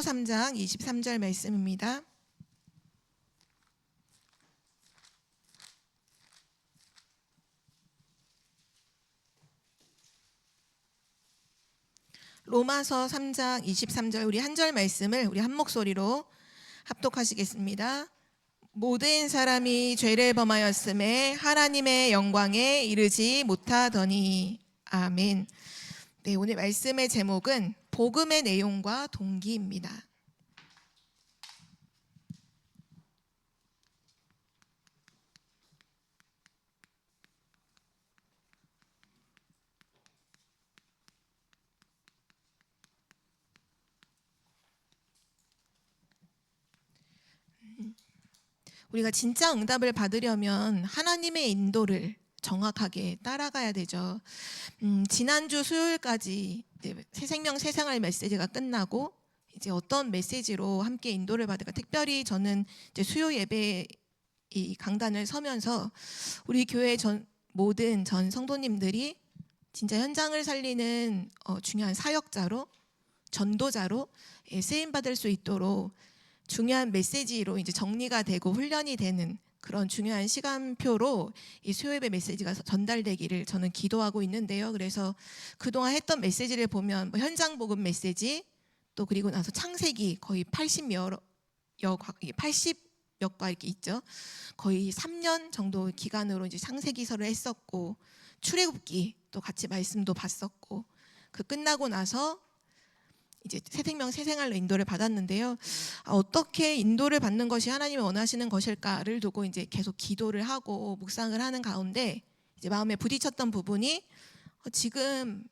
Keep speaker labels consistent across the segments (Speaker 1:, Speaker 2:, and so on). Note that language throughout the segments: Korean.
Speaker 1: 3장 23절 말씀입니다. 로마서 3장 23절 우리 한 절 말씀을 우리 한 목소리로 합독하시겠습니다. 모든 사람이 죄를 범하였음에 하나님의 영광에 이르지 못하더니. 아멘. 네, 오늘 말씀의 제목은 복음의 내용과 동기입니다. 우리가 진짜 응답을 받으려면 하나님의 인도를 정확하게 따라가야 되죠. 지난주 수요일까지 새 생명 새 생활 메시지가 끝나고 이제 어떤 메시지로 함께 인도를 받을까, 특별히 저는 이제 수요 예배 이 강단을 서면서 우리 교회 모든 전 성도님들이 진짜 현장을 살리는 중요한 사역자로, 전도자로 쓰임 받을 수 있도록 중요한 메시지로 이제 정리가 되고 훈련이 되는 그런 중요한 시간표로 이 수요예배 메시지가 전달되기를 저는 기도하고 있는데요. 그래서 그동안 했던 메시지를 보면 현장 복음 메시지, 또 그리고 나서 창세기 거의 80여 과 이렇게 있죠. 거의 3년 정도 기간으로 이제 창세기서를 했었고, 출애굽기 또 같이 말씀도 봤었고, 그 끝나고 나서 이제 새 생명 새 생활로 인도를 받았는데요. 어떻게 인도를 받는 것이 하나님이 원하시는 것일까를 두고 이제 계속 기도를 하고 묵상을 하는 가운데 이제 마음에 부딪혔던 부분이 지금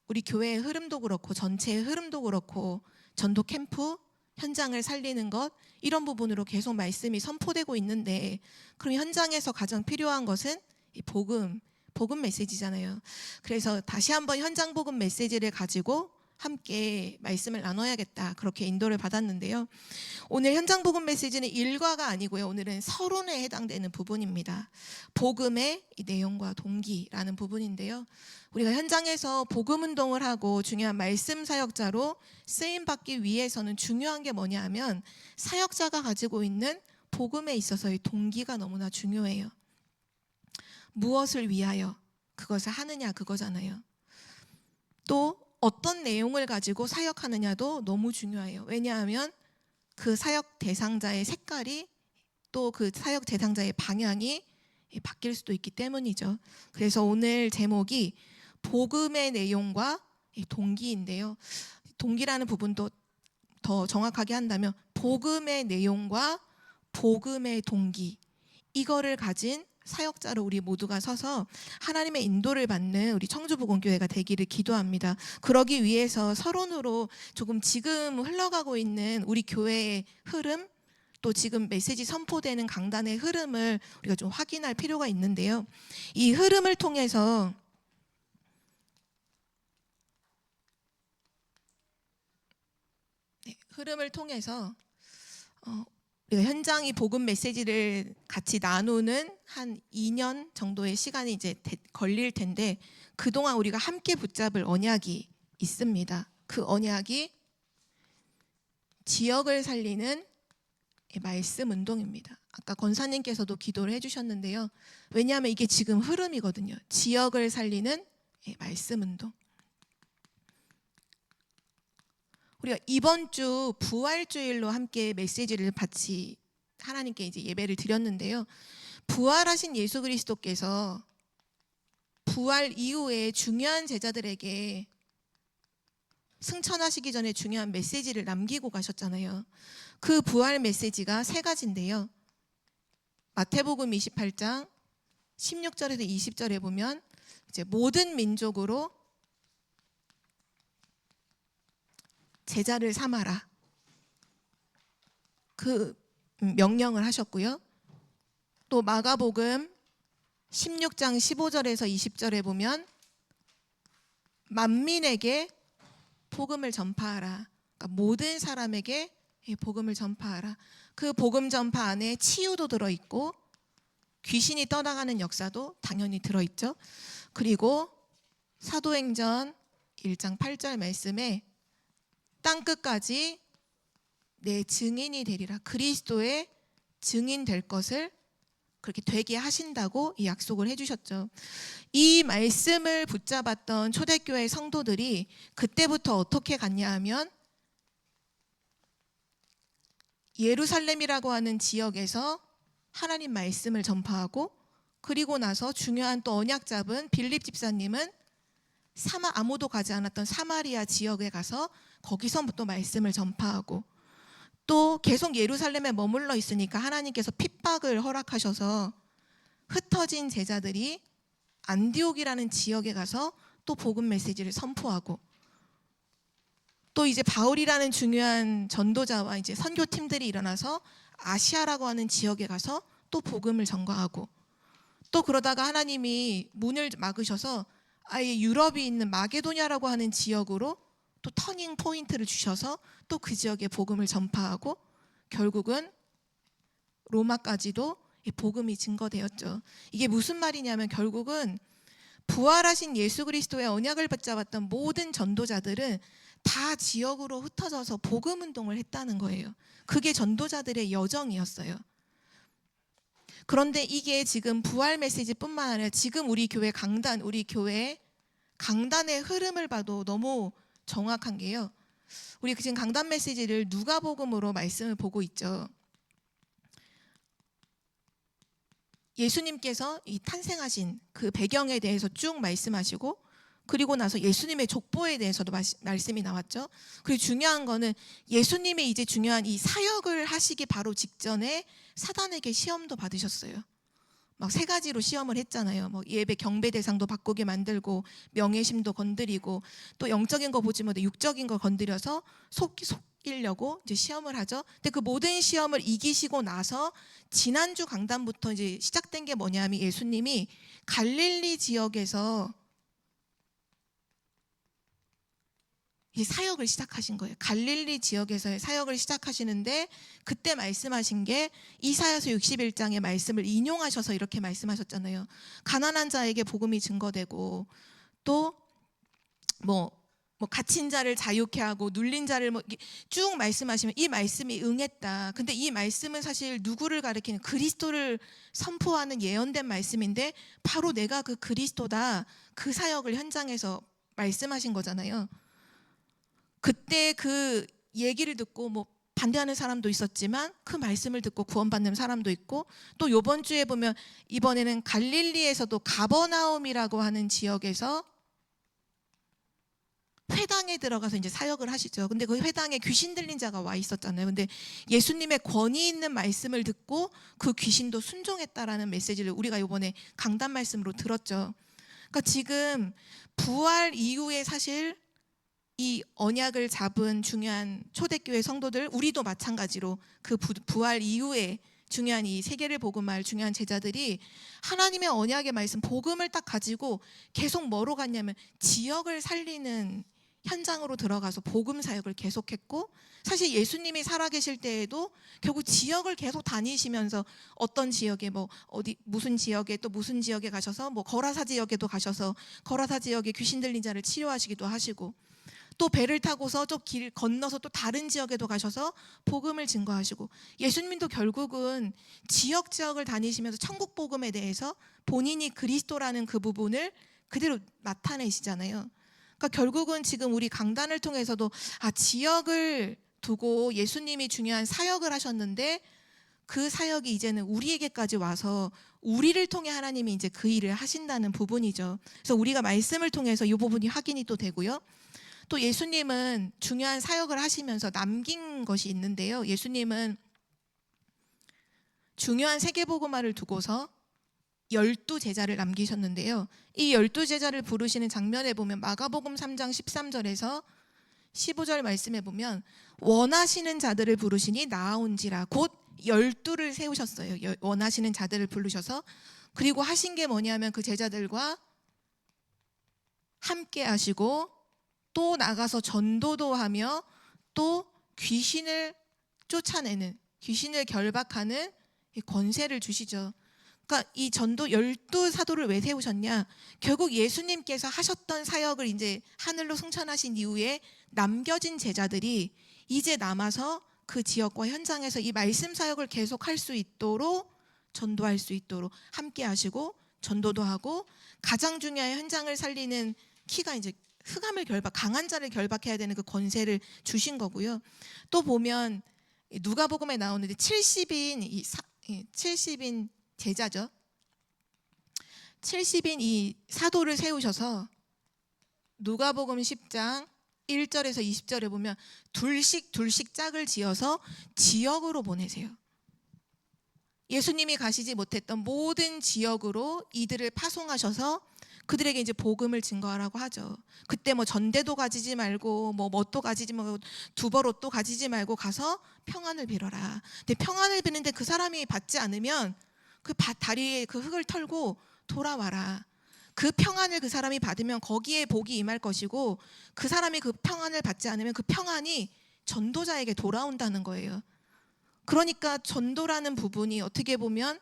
Speaker 1: 우리 교회의 흐름도 그렇고 전체의 흐름도 그렇고 전도 캠프 현장을 살리는 것, 이런 부분으로 계속 말씀이 선포되고 있는데, 그럼 현장에서 가장 필요한 것은 이 복음 메시지잖아요. 그래서 다시 한번 현장 복음 메시지를 가지고 함께 말씀을 나눠야겠다, 그렇게 인도를 받았는데요. 오늘 현장 복음 메시지는 일과가 아니고요, 오늘은 서론에 해당되는 부분입니다. 복음의 이 내용과 동기라는 부분인데요, 우리가 현장에서 복음 운동을 하고 중요한 말씀 사역자로 쓰임 받기 위해서는 중요한 게 뭐냐 하면 사역자가 가지고 있는 복음에 있어서의 동기가 너무나 중요해요. 무엇을 위하여 그것을 하느냐, 그거잖아요. 또 어떤 내용을 가지고 사역하느냐도 너무 중요해요. 왜냐하면 그 사역 대상자의 색깔이, 또 그 사역 대상자의 방향이 바뀔 수도 있기 때문이죠. 그래서 오늘 제목이 복음의 내용과 동기인데요. 동기라는 부분도 더 정확하게 한다면 복음의 내용과 복음의 동기, 이거를 가진 사역자로 우리 모두가 서서 하나님의 인도를 받는 우리 청주복음교회가 되기를 기도합니다. 그러기 위해서 서론으로 조금 지금 흘러가고 있는 우리 교회의 흐름, 또 지금 메시지 선포되는 강단의 흐름을 우리가 좀 확인할 필요가 있는데요. 이 흐름을 통해서 우리가 현장이 복음 메시지를 같이 나누는 한 2년 정도의 시간이 이제 걸릴 텐데, 그동안 우리가 함께 붙잡을 언약이 있습니다. 그 언약이 지역을 살리는 말씀 운동입니다. 아까 권사님께서도 기도를 해주셨는데요. 왜냐하면 이게 지금 흐름이거든요. 지역을 살리는 말씀 운동. 우리가 이번 주 부활주일로 함께 메시지를 같이 하나님께 이제 예배를 드렸는데요. 부활하신 예수 그리스도께서 부활 이후에 중요한 제자들에게 승천하시기 전에 중요한 메시지를 남기고 가셨잖아요. 그 부활 메시지가 세 가지인데요. 마태복음 28장 16절에서 20절에 보면 이제 모든 민족으로 제자를 삼아라, 그 명령을 하셨고요. 또 마가복음 16장 15절에서 20절에 보면 만민에게 복음을 전파하라, 그러니까 모든 사람에게 복음을 전파하라. 그 복음 전파 안에 치유도 들어있고 귀신이 떠나가는 역사도 당연히 들어있죠. 그리고 사도행전 1장 8절 말씀에 땅끝까지 내 증인이 되리라. 그리스도의 증인 될 것을 그렇게 되게 하신다고 이 약속을 해주셨죠. 이 말씀을 붙잡았던 초대교회 성도들이 그때부터 어떻게 갔냐 하면 예루살렘이라고 하는 지역에서 하나님 말씀을 전파하고, 그리고 나서 중요한 또 언약 잡은 빌립 집사님은 아무도 가지 않았던 사마리아 지역에 가서 거기서부터 말씀을 전파하고, 또 계속 예루살렘에 머물러 있으니까 하나님께서 핍박을 허락하셔서 흩어진 제자들이 안디옥이라는 지역에 가서 또 복음 메시지를 선포하고, 또 이제 바울이라는 중요한 전도자와 이제 선교팀들이 일어나서 아시아라고 하는 지역에 가서 또 복음을 전가하고, 또 그러다가 하나님이 문을 막으셔서 아예 유럽이 있는 마게도냐라고 하는 지역으로 또 터닝 포인트를 주셔서 또 그 지역에 복음을 전파하고, 결국은 로마까지도 복음이 증거되었죠. 이게 무슨 말이냐면 결국은 부활하신 예수 그리스도의 언약을 붙잡았던 모든 전도자들은 다 지역으로 흩어져서 복음 운동을 했다는 거예요. 그게 전도자들의 여정이었어요. 그런데 이게 지금 부활 메시지뿐만 아니라 지금 우리 교회 강단의 흐름을 봐도 너무 정확한 게요. 우리 지금 강단 메시지를 누가복음으로 말씀을 보고 있죠. 예수님께서 이 탄생하신 그 배경에 대해서 쭉 말씀하시고, 그리고 나서 예수님의 족보에 대해서도 말씀이 나왔죠. 그리고 중요한 거는 예수님이 이제 중요한 이 사역을 하시기 바로 직전에 사단에게 시험도 받으셨어요. 막 3가지로 시험을 했잖아요. 뭐 예배 경배 대상도 바꾸게 만들고, 명예심도 건드리고, 또 영적인 거 보지 못해 육적인 거 건드려서 속이려고 이제 시험을 하죠. 근데 그 모든 시험을 이기시고 나서 지난주 강단부터 이제 시작된 게 뭐냐면 예수님이 갈릴리 지역에서 이 사역을 시작하신 거예요. 갈릴리 지역에서의 사역을 시작하시는데, 그때 말씀하신 게 이사야서 61장의 말씀을 인용하셔서 이렇게 말씀하셨잖아요. 가난한 자에게 복음이 증거되고, 또 뭐 갇힌 자를 자유케 하고 눌린 자를 쭉 말씀하시면 이 말씀이 응했다. 근데 이 말씀은 사실 누구를 가리키는, 그리스도를 선포하는 예언된 말씀인데 바로 내가 그 그리스도다, 그 사역을 현장에서 말씀하신 거잖아요. 그때 그 얘기를 듣고 뭐 반대하는 사람도 있었지만 그 말씀을 듣고 구원받는 사람도 있고, 또 이번 주에 보면 이번에는 갈릴리에서도 가버나움이라고 하는 지역에서 회당에 들어가서 이제 사역을 하시죠. 근데 그 회당에 귀신 들린 자가 와 있었잖아요. 근데 예수님의 권위 있는 말씀을 듣고 그 귀신도 순종했다라는 메시지를 우리가 이번에 강단 말씀으로 들었죠. 그러니까 지금 부활 이후에 사실 이 언약을 잡은 중요한 초대교회 성도들, 우리도 마찬가지로 그 부활 이후에 중요한 이 세계를 복음할 중요한 제자들이 하나님의 언약의 말씀, 복음을 딱 가지고 계속 뭐로 갔냐면 지역을 살리는 현장으로 들어가서 복음 사역을 계속했고, 사실 예수님이 살아계실 때에도 결국 지역을 계속 다니시면서 어떤 지역에 무슨 지역에 또 무슨 지역에 가셔서 거라사 지역에도 가셔서 거라사 지역에 귀신 들린 자를 치료하시기도 하시고, 또 배를 타고서 저 길 건너서 또 다른 지역에도 가셔서 복음을 증거하시고, 예수님도 결국은 지역을 다니시면서 천국 복음에 대해서 본인이 그리스도라는 그 부분을 그대로 나타내시잖아요. 그러니까 결국은 지금 우리 강단을 통해서도 지역을 두고 예수님이 중요한 사역을 하셨는데 그 사역이 이제는 우리에게까지 와서 우리를 통해 하나님이 이제 그 일을 하신다는 부분이죠. 그래서 우리가 말씀을 통해서 이 부분이 확인이 또 되고요. 또 예수님은 중요한 사역을 하시면서 남긴 것이 있는데요. 예수님은 중요한 세계복음화를 두고서 12제자를 남기셨는데요. 이 12제자를 부르시는 장면에 보면 마가복음 3장 13절에서 15절 말씀에 보면 원하시는 자들을 부르시니 나아온지라, 곧 12를 세우셨어요. 원하시는 자들을 부르셔서. 그리고 하신 게 뭐냐면 그 제자들과 함께 하시고 또 나가서 전도도 하며 또 귀신을 쫓아내는, 귀신을 결박하는 권세를 주시죠. 그러니까 이 전도 12사도를 왜 세우셨냐? 결국 예수님께서 하셨던 사역을 이제 하늘로 승천하신 이후에 남겨진 제자들이 이제 남아서 그 지역과 현장에서 이 말씀 사역을 계속할 수 있도록 전도할 수 있도록 함께 하시고 전도도 하고 가장 중요한 현장을 살리는 키가 이제 흑암을 강한 자를 결박해야 되는 그 권세를 주신 거고요. 또 보면 누가복음에 나오는데 70인 제자죠. 70인 이 사도를 세우셔서 누가복음 10장 1절에서 20절에 보면 둘씩 짝을 지어서 지역으로 보내세요. 예수님이 가시지 못했던 모든 지역으로 이들을 파송하셔서 그들에게 이제 복음을 증거하라고 하죠. 그때 뭐 전대도 가지지 말고 뭐 뭣도 가지지 말고 두벌옷도 가지지 말고 가서 평안을 빌어라. 근데 평안을 비는데 그 사람이 받지 않으면 그 다리에 그 흙을 털고 돌아와라. 그 평안을 그 사람이 받으면 거기에 복이 임할 것이고 그 사람이 그 평안을 받지 않으면 그 평안이 전도자에게 돌아온다는 거예요. 그러니까 전도라는 부분이 어떻게 보면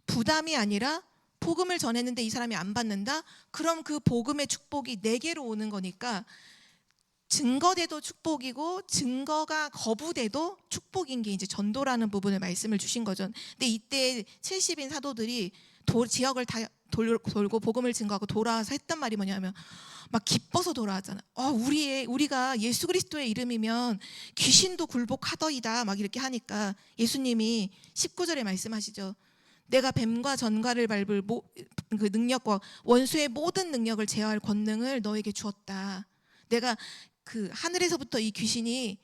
Speaker 1: 부담이 아니라 복음을 전했는데 이 사람이 안 받는다? 그럼 그 복음의 축복이 내게로 오는 거니까 증거돼도 축복이고 증거가 거부돼도 축복인 게 이제 전도라는 부분을 말씀을 주신 거죠. 근데 이때 70인 사도들이 지역을 다 돌고 복음을 증거하고 돌아와서 했던 말이 뭐냐면 막 기뻐서 돌아왔잖아. 우리가 예수 그리스도의 이름이면 귀신도 굴복하더이다 막 이렇게 하니까 예수님이 19절에 말씀하시죠. 내가 뱀과 전갈을 밟을 그 능력과 원수의 모든 능력을 제어할 권능을 너에게 주었다. 내가 그 하늘에서부터 이 귀신이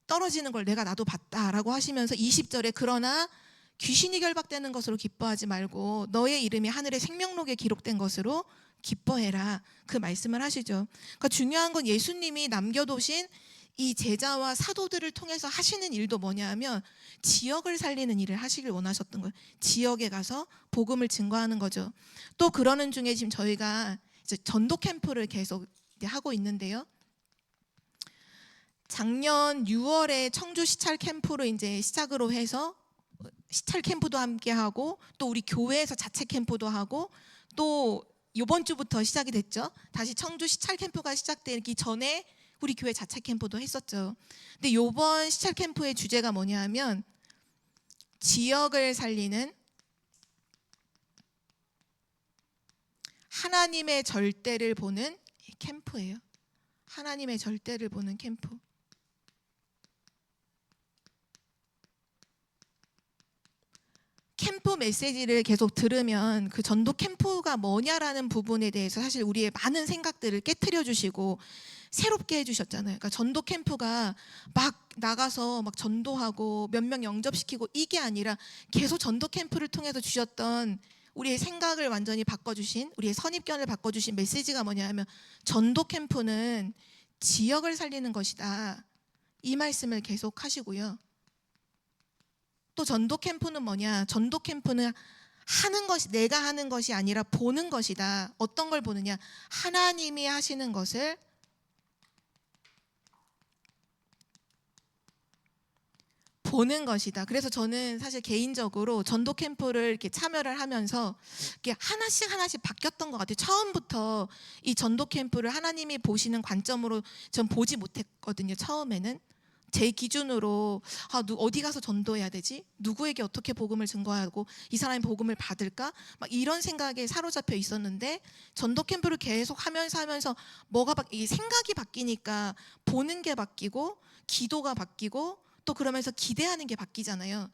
Speaker 1: 떨어지는 걸 내가 나도 봤다라고 하시면서 20절에 그러나 귀신이 결박되는 것으로 기뻐하지 말고 너의 이름이 하늘의 생명록에 기록된 것으로 기뻐해라. 그 말씀을 하시죠. 그러니까 중요한 건 예수님이 남겨두신 이 제자와 사도들을 통해서 하시는 일도 뭐냐 하면 지역을 살리는 일을 하시길 원하셨던 거예요. 지역에 가서 복음을 증거하는 거죠. 또 그러는 중에 지금 저희가 이제 전도 캠프를 계속 하고 있는데요. 작년 6월에 청주 시찰 캠프로 이제 시작으로 해서 시찰 캠프도 함께 하고 또 우리 교회에서 자체 캠프도 하고 또 이번 주부터 시작이 됐죠. 다시 청주 시찰 캠프가 시작되기 전에 우리 교회 자체 캠프도 했었죠. 근데 이번 시찰 캠프의 주제가 뭐냐 하면 지역을 살리는 하나님의 절대를 보는 캠프예요. 하나님의 절대를 보는 캠프. 캠프 메시지를 계속 들으면 그 전도 캠프가 뭐냐라는 부분에 대해서 사실 우리의 많은 생각들을 깨트려 주시고 새롭게 해주셨잖아요. 그러니까 전도 캠프가 막 나가서 막 전도하고 몇 명 영접시키고 이게 아니라 계속 전도 캠프를 통해서 주셨던 우리의 생각을 완전히 바꿔주신 우리의 선입견을 바꿔주신 메시지가 뭐냐 하면 전도 캠프는 지역을 살리는 것이다. 이 말씀을 계속 하시고요. 또 전도 캠프는 뭐냐? 전도 캠프는 하는 것이 내가 하는 것이 아니라 보는 것이다. 어떤 걸 보느냐? 하나님이 하시는 것을 보는 것이다. 그래서 저는 사실 개인적으로 전도 캠프를 이렇게 참여를 하면서 이렇게 하나씩 바뀌었던 것 같아요. 처음부터 이 전도 캠프를 하나님이 보시는 관점으로 전 보지 못했거든요. 처음에는. 제 기준으로 어디 가서 전도해야 되지? 누구에게 어떻게 복음을 증거하고 이 사람이 복음을 받을까? 막 이런 생각에 사로잡혀 있었는데 전도 캠프를 계속 하면서 이 생각이 바뀌니까 보는 게 바뀌고 기도가 바뀌고 또 그러면서 기대하는 게 바뀌잖아요.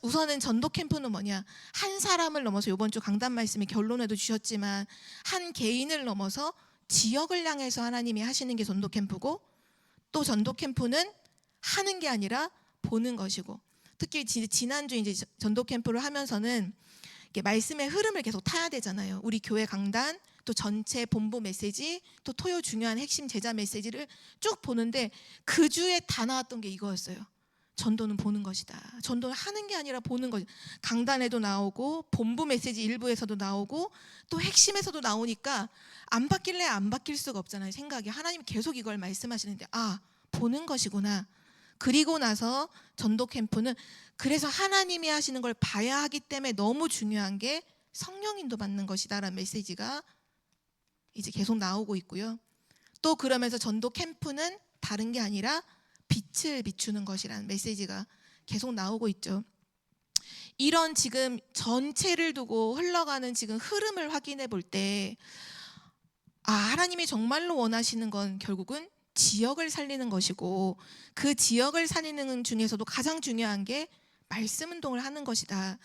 Speaker 1: 우선은 전도 캠프는 뭐냐? 한 사람을 넘어서 이번 주 강단 말씀이 결론에도 주셨지만 한 개인을 넘어서 지역을 향해서 하나님이 하시는 게 전도 캠프고 또 전도 캠프는 하는 게 아니라 보는 것이고 특히 지난주 이제 전도 캠프를 하면서는 말씀의 흐름을 계속 타야 되잖아요. 우리 교회 강단 또 전체 본부 메시지 또 토요 중요한 핵심 제자 메시지를 쭉 보는데 그 주에 다 나왔던 게 이거였어요. 전도는 보는 것이다. 전도는 하는 게 아니라 보는 것이다. 강단에도 나오고 본부 메시지 일부에서도 나오고 또 핵심에서도 나오니까 안 바뀔래 안 바뀔 수가 없잖아요. 생각이 하나님이 계속 이걸 말씀하시는데 보는 것이구나. 그리고 나서 전도 캠프는 그래서 하나님이 하시는 걸 봐야 하기 때문에 너무 중요한 게 성령 인도 받는 것이다라는 메시지가 이제 계속 나오고 있고요. 또 그러면서 전도 캠프는 다른 게 아니라 빛을 비추는 것이라는 메시지가 계속 나오고 있죠. 이런 지금 전체를 두고 흘러가는 지금 흐름을 확인해 볼 때, 하나님이 정말로 원하시는 건 결국은 지역을 살리는 것이고, 그 지역을 살리는 중에서도 가장 중요한 게 말씀 운동을 하는 것이다.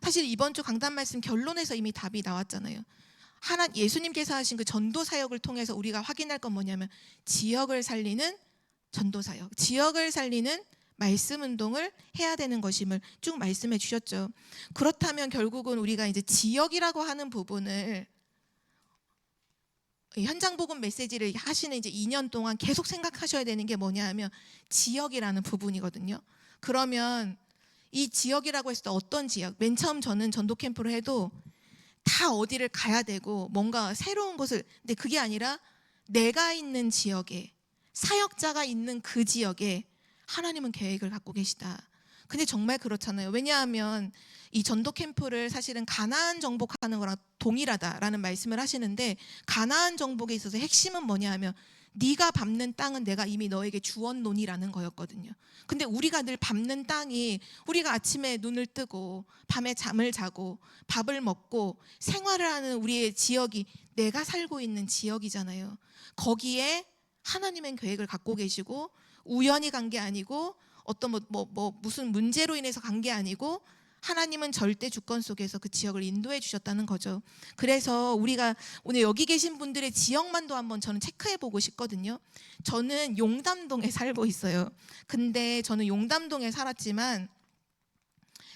Speaker 1: 사실 이번 주 강단 말씀 결론에서 이미 답이 나왔잖아요. 예수님께서 하신 그 전도 사역을 통해서 우리가 확인할 건 뭐냐면, 지역을 살리는 전도 사역, 지역을 살리는 말씀 운동을 해야 되는 것임을 쭉 말씀해 주셨죠. 그렇다면 결국은 우리가 이제 지역이라고 하는 부분을, 현장 복음 메시지를 하시는 이제 2년 동안 계속 생각하셔야 되는 게 뭐냐 하면 지역이라는 부분이거든요. 그러면 이 지역이라고 했을 때 어떤 지역? 맨 처음 저는 전도 캠프를 해도 다 어디를 가야 되고 뭔가 새로운 곳을, 근데 그게 아니라 내가 있는 지역에, 사역자가 있는 그 지역에 하나님은 계획을 갖고 계시다. 근데 정말 그렇잖아요. 왜냐하면 이 전도 캠프를 사실은 가나안 정복하는 거랑 동일하다라는 말씀을 하시는데, 가나안 정복에 있어서 핵심은 뭐냐 하면 네가 밟는 땅은 내가 이미 너에게 주었노니라는 거였거든요. 근데 우리가 늘 밟는 땅이, 우리가 아침에 눈을 뜨고 밤에 잠을 자고 밥을 먹고 생활을 하는 우리의 지역이 내가 살고 있는 지역이잖아요. 거기에 하나님은 계획을 갖고 계시고, 우연히 간 게 아니고 어떤 무슨 문제로 인해서 간 게 아니고 하나님은 절대 주권 속에서 그 지역을 인도해 주셨다는 거죠. 그래서 우리가 오늘 여기 계신 분들의 지역만도 한번 저는 체크해 보고 싶거든요. 저는 용담동에 살고 있어요. 근데 저는 용담동에 살았지만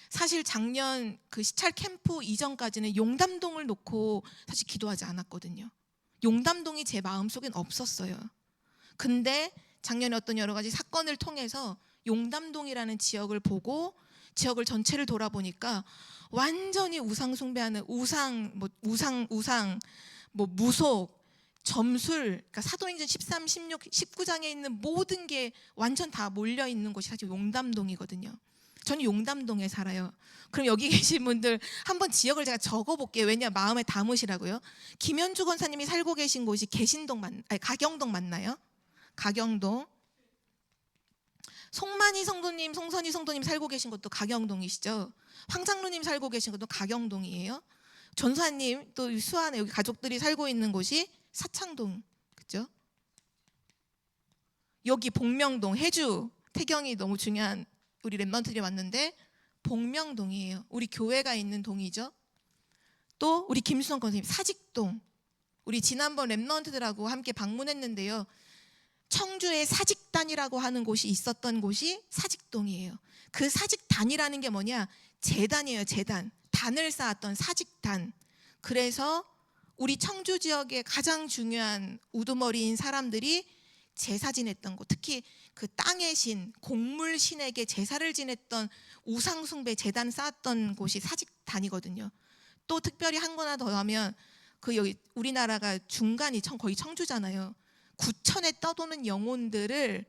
Speaker 1: 사실 작년 그 시찰 캠프 이전까지는 용담동을 놓고 사실 기도하지 않았거든요. 용담동이 제 마음속엔 없었어요. 근데 작년에 어떤 여러 가지 사건을 통해서 용담동이라는 지역을 보고 지역을 전체를 돌아보니까 완전히 우상 숭배하는 무속, 점술, 그러니까 사도행전 13, 16, 19장에 있는 모든 게 완전 다 몰려 있는 곳이 사실 용담동이거든요. 저는 용담동에 살아요. 그럼 여기 계신 분들 한번 지역을 제가 적어볼게요. 왜냐, 마음에 담으시라고요. 김현주 권사님이 살고 계신 곳이 가경동 맞나요? 가경동. 송만희 성도님, 송선희 성도님 살고 계신 것도 가경동이시죠. 황장로님 살고 계신 것도 가경동이에요. 전사님 또 수안에 여기 가족들이 살고 있는 곳이 사창동, 그죠? 여기 복명동, 해주 태경이 너무 중요한 우리 랩런트들이 왔는데 복명동이에요. 우리 교회가 있는 동이죠. 또 우리 김수성 권사님 사직동, 우리 지난번 랩런트들하고 함께 방문했는데요. 청주에 사직단이라고 하는 곳이 있었던 곳이 사직동이에요. 그 사직단이라는 게 뭐냐? 제단이에요. 제단. 단을 쌓았던 사직단. 그래서 우리 청주 지역의 가장 중요한 우두머리인 사람들이 제사 지냈던 곳, 특히 그 땅의 신, 곡물 신에게 제사를 지냈던 우상숭배 제단 쌓았던 곳이 사직단이거든요. 또 특별히 한 거나 더 하면 그 여기 우리나라가 중간이 거의 청주잖아요. 구천에 떠도는 영혼들을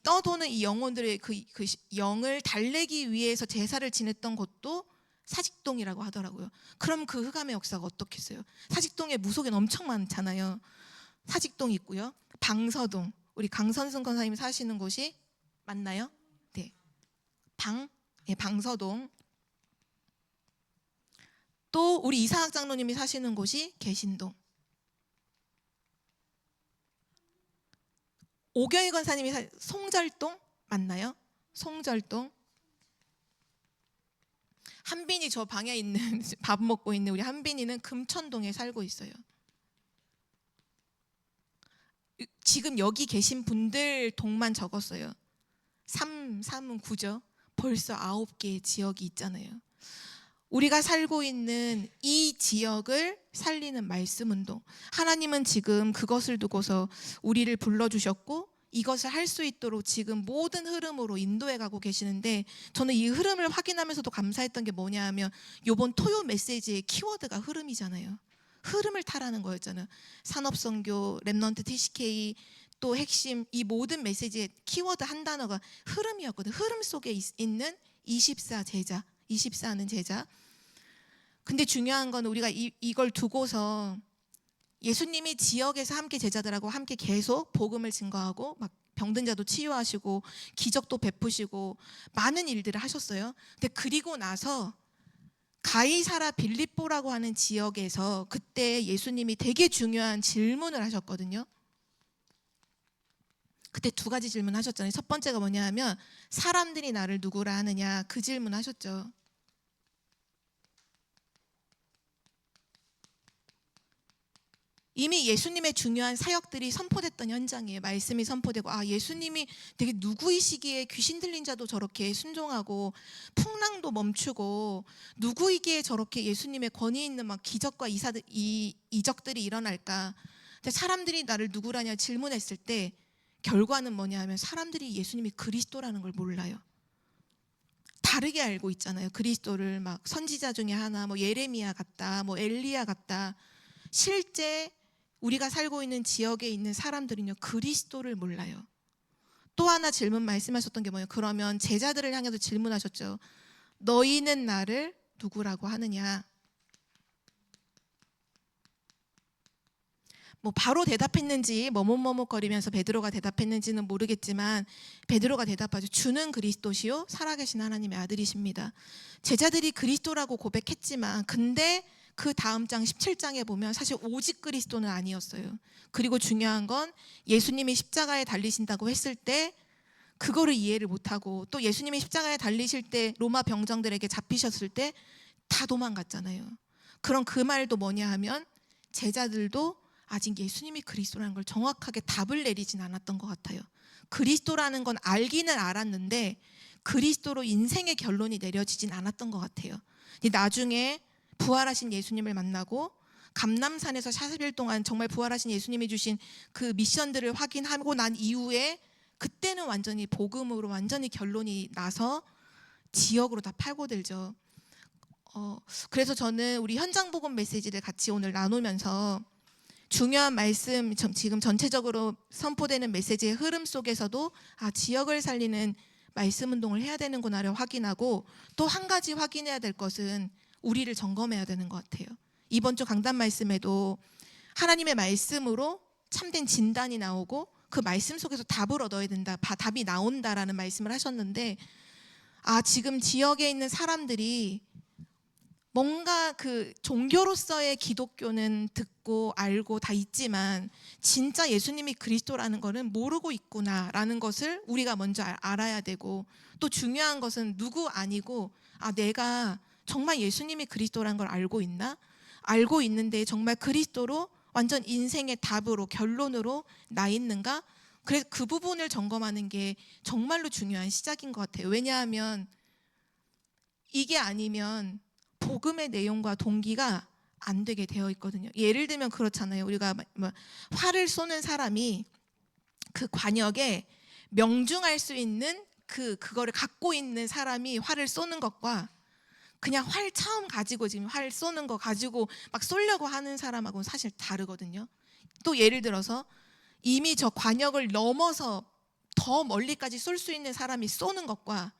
Speaker 1: 떠도는 이 영혼들의 그 영을 달래기 위해서 제사를 지냈던 곳도 사직동이라고 하더라고요. 그럼 그 흑암의 역사가 어떻겠어요? 사직동에 무속인 엄청 많잖아요. 사직동 있고요. 방서동, 우리 강선승 권사님 사시는 곳이 맞나요? 네. 방서동. 또 우리 이상학 장로님이 사시는 곳이 개신동. 오경희 권사님이 송절동 맞나요? 송절동. 한빈이 저 방에 있는 밥 먹고 있는 우리 한빈이는 금천동에 살고 있어요. 지금 여기 계신 분들 동만 적었어요. 3은 9죠. 벌써 9개의 지역이 있잖아요. 우리가 살고 있는 이 지역을 살리는 말씀 운동, 하나님은 지금 그것을 두고서 우리를 불러주셨고 이것을 할 수 있도록 지금 모든 흐름으로 인도해 가고 계시는데, 저는 이 흐름을 확인하면서도 감사했던 게 뭐냐 하면 이번 토요 메시지의 키워드가 흐름이잖아요. 흐름을 타라는 거였잖아요. 산업선교, 랩넌트 TCK, 또 핵심, 이 모든 메시지의 키워드 한 단어가 흐름이었거든요. 흐름 속에 있는 24 제자, 24는 제자. 근데 중요한 건 우리가 이걸 두고서 예수님이 지역에서 함께 제자들하고 함께 계속 복음을 증거하고 막 병든 자도 치유하시고 기적도 베푸시고 많은 일들을 하셨어요. 근데 그리고 나서 가이사라 빌립보라고 하는 지역에서 그때 예수님이 되게 중요한 질문을 하셨거든요. 그때 두 가지 질문 하셨잖아요. 첫 번째가 뭐냐 하면 사람들이 나를 누구라 하느냐, 그 질문 하셨죠. 이미 예수님의 중요한 사역들이 선포됐던 현장이에요. 말씀이 선포되고 예수님이 되게 누구이시기에 귀신 들린 자도 저렇게 순종하고 풍랑도 멈추고 누구이기에 저렇게 예수님의 권위 있는 막 기적과 이적들이 일어날까. 근데 사람들이 나를 누구라냐 질문했을 때 결과는 뭐냐 하면 사람들이 예수님이 그리스도라는 걸 몰라요. 다르게 알고 있잖아요. 그리스도를 막 선지자 중에 하나, 뭐 예레미야 같다, 뭐 엘리야 같다. 실제 우리가 살고 있는 지역에 있는 사람들은요, 그리스도를 몰라요. 또 하나 질문 말씀하셨던 게 뭐예요? 그러면 제자들을 향해서 질문하셨죠. 너희는 나를 누구라고 하느냐? 뭐 바로 대답했는지 머뭇머뭇거리면서 베드로가 대답했는지는 모르겠지만 베드로가 대답하죠. 주는 그리스도시요 살아계신 하나님의 아들이십니다. 제자들이 그리스도라고 고백했지만 근데 그 다음 장 17장에 보면 사실 오직 그리스도는 아니었어요. 그리고 중요한 건 예수님이 십자가에 달리신다고 했을 때 그거를 이해를 못하고 또 예수님이 십자가에 달리실 때 로마 병정들에게 잡히셨을 때 다 도망갔잖아요. 그럼 그 말도 뭐냐 하면 제자들도 아직 예수님이 그리스도라는 걸 정확하게 답을 내리진 않았던 것 같아요. 그리스도라는 건 알기는 알았는데 그리스도로 인생의 결론이 내려지진 않았던 것 같아요. 나중에 부활하신 예수님을 만나고 감람산에서 40일 동안 정말 부활하신 예수님이 주신 그 미션들을 확인하고 난 이후에 그때는 완전히 복음으로 완전히 결론이 나서 지역으로 다 파고들죠. 그래서 저는 우리 현장 복음 메시지를 같이 오늘 나누면서 중요한 말씀, 지금 전체적으로 선포되는 메시지의 흐름 속에서도 지역을 살리는 말씀 운동을 해야 되는구나를 확인하고 또 한 가지 확인해야 될 것은 우리를 점검해야 되는 것 같아요. 이번 주 강단 말씀에도 하나님의 말씀으로 참된 진단이 나오고 그 말씀 속에서 답을 얻어야 된다, 답이 나온다라는 말씀을 하셨는데 지금 지역에 있는 사람들이 뭔가 그 종교로서의 기독교는 듣고 알고 다 있지만 진짜 예수님이 그리스도라는 거는 모르고 있구나라는 것을 우리가 먼저 알아야 되고 또 중요한 것은 누구 아니고 내가 정말 예수님이 그리스도라는 걸 알고 있나? 알고 있는데 정말 그리스도로 완전 인생의 답으로 결론으로 나 있는가? 그래서 그 부분을 점검하는 게 정말로 중요한 시작인 것 같아요. 왜냐하면 이게 아니면 복음의 내용과 동기가 안 되게 되어 있거든요. 예를 들면 그렇잖아요. 우리가 활을 쏘는 사람이 그 관역에 명중할 수 있는 그거를 갖고 있는 사람이 활을 쏘는 것과 그냥 활 처음 가지고 지금 활 쏘는 거 가지고 막 쏘려고 하는 사람하고는 사실 다르거든요. 또 예를 들어서 이미 저 관역을 넘어서 더 멀리까지 쏠 수 있는 사람이 쏘는 것과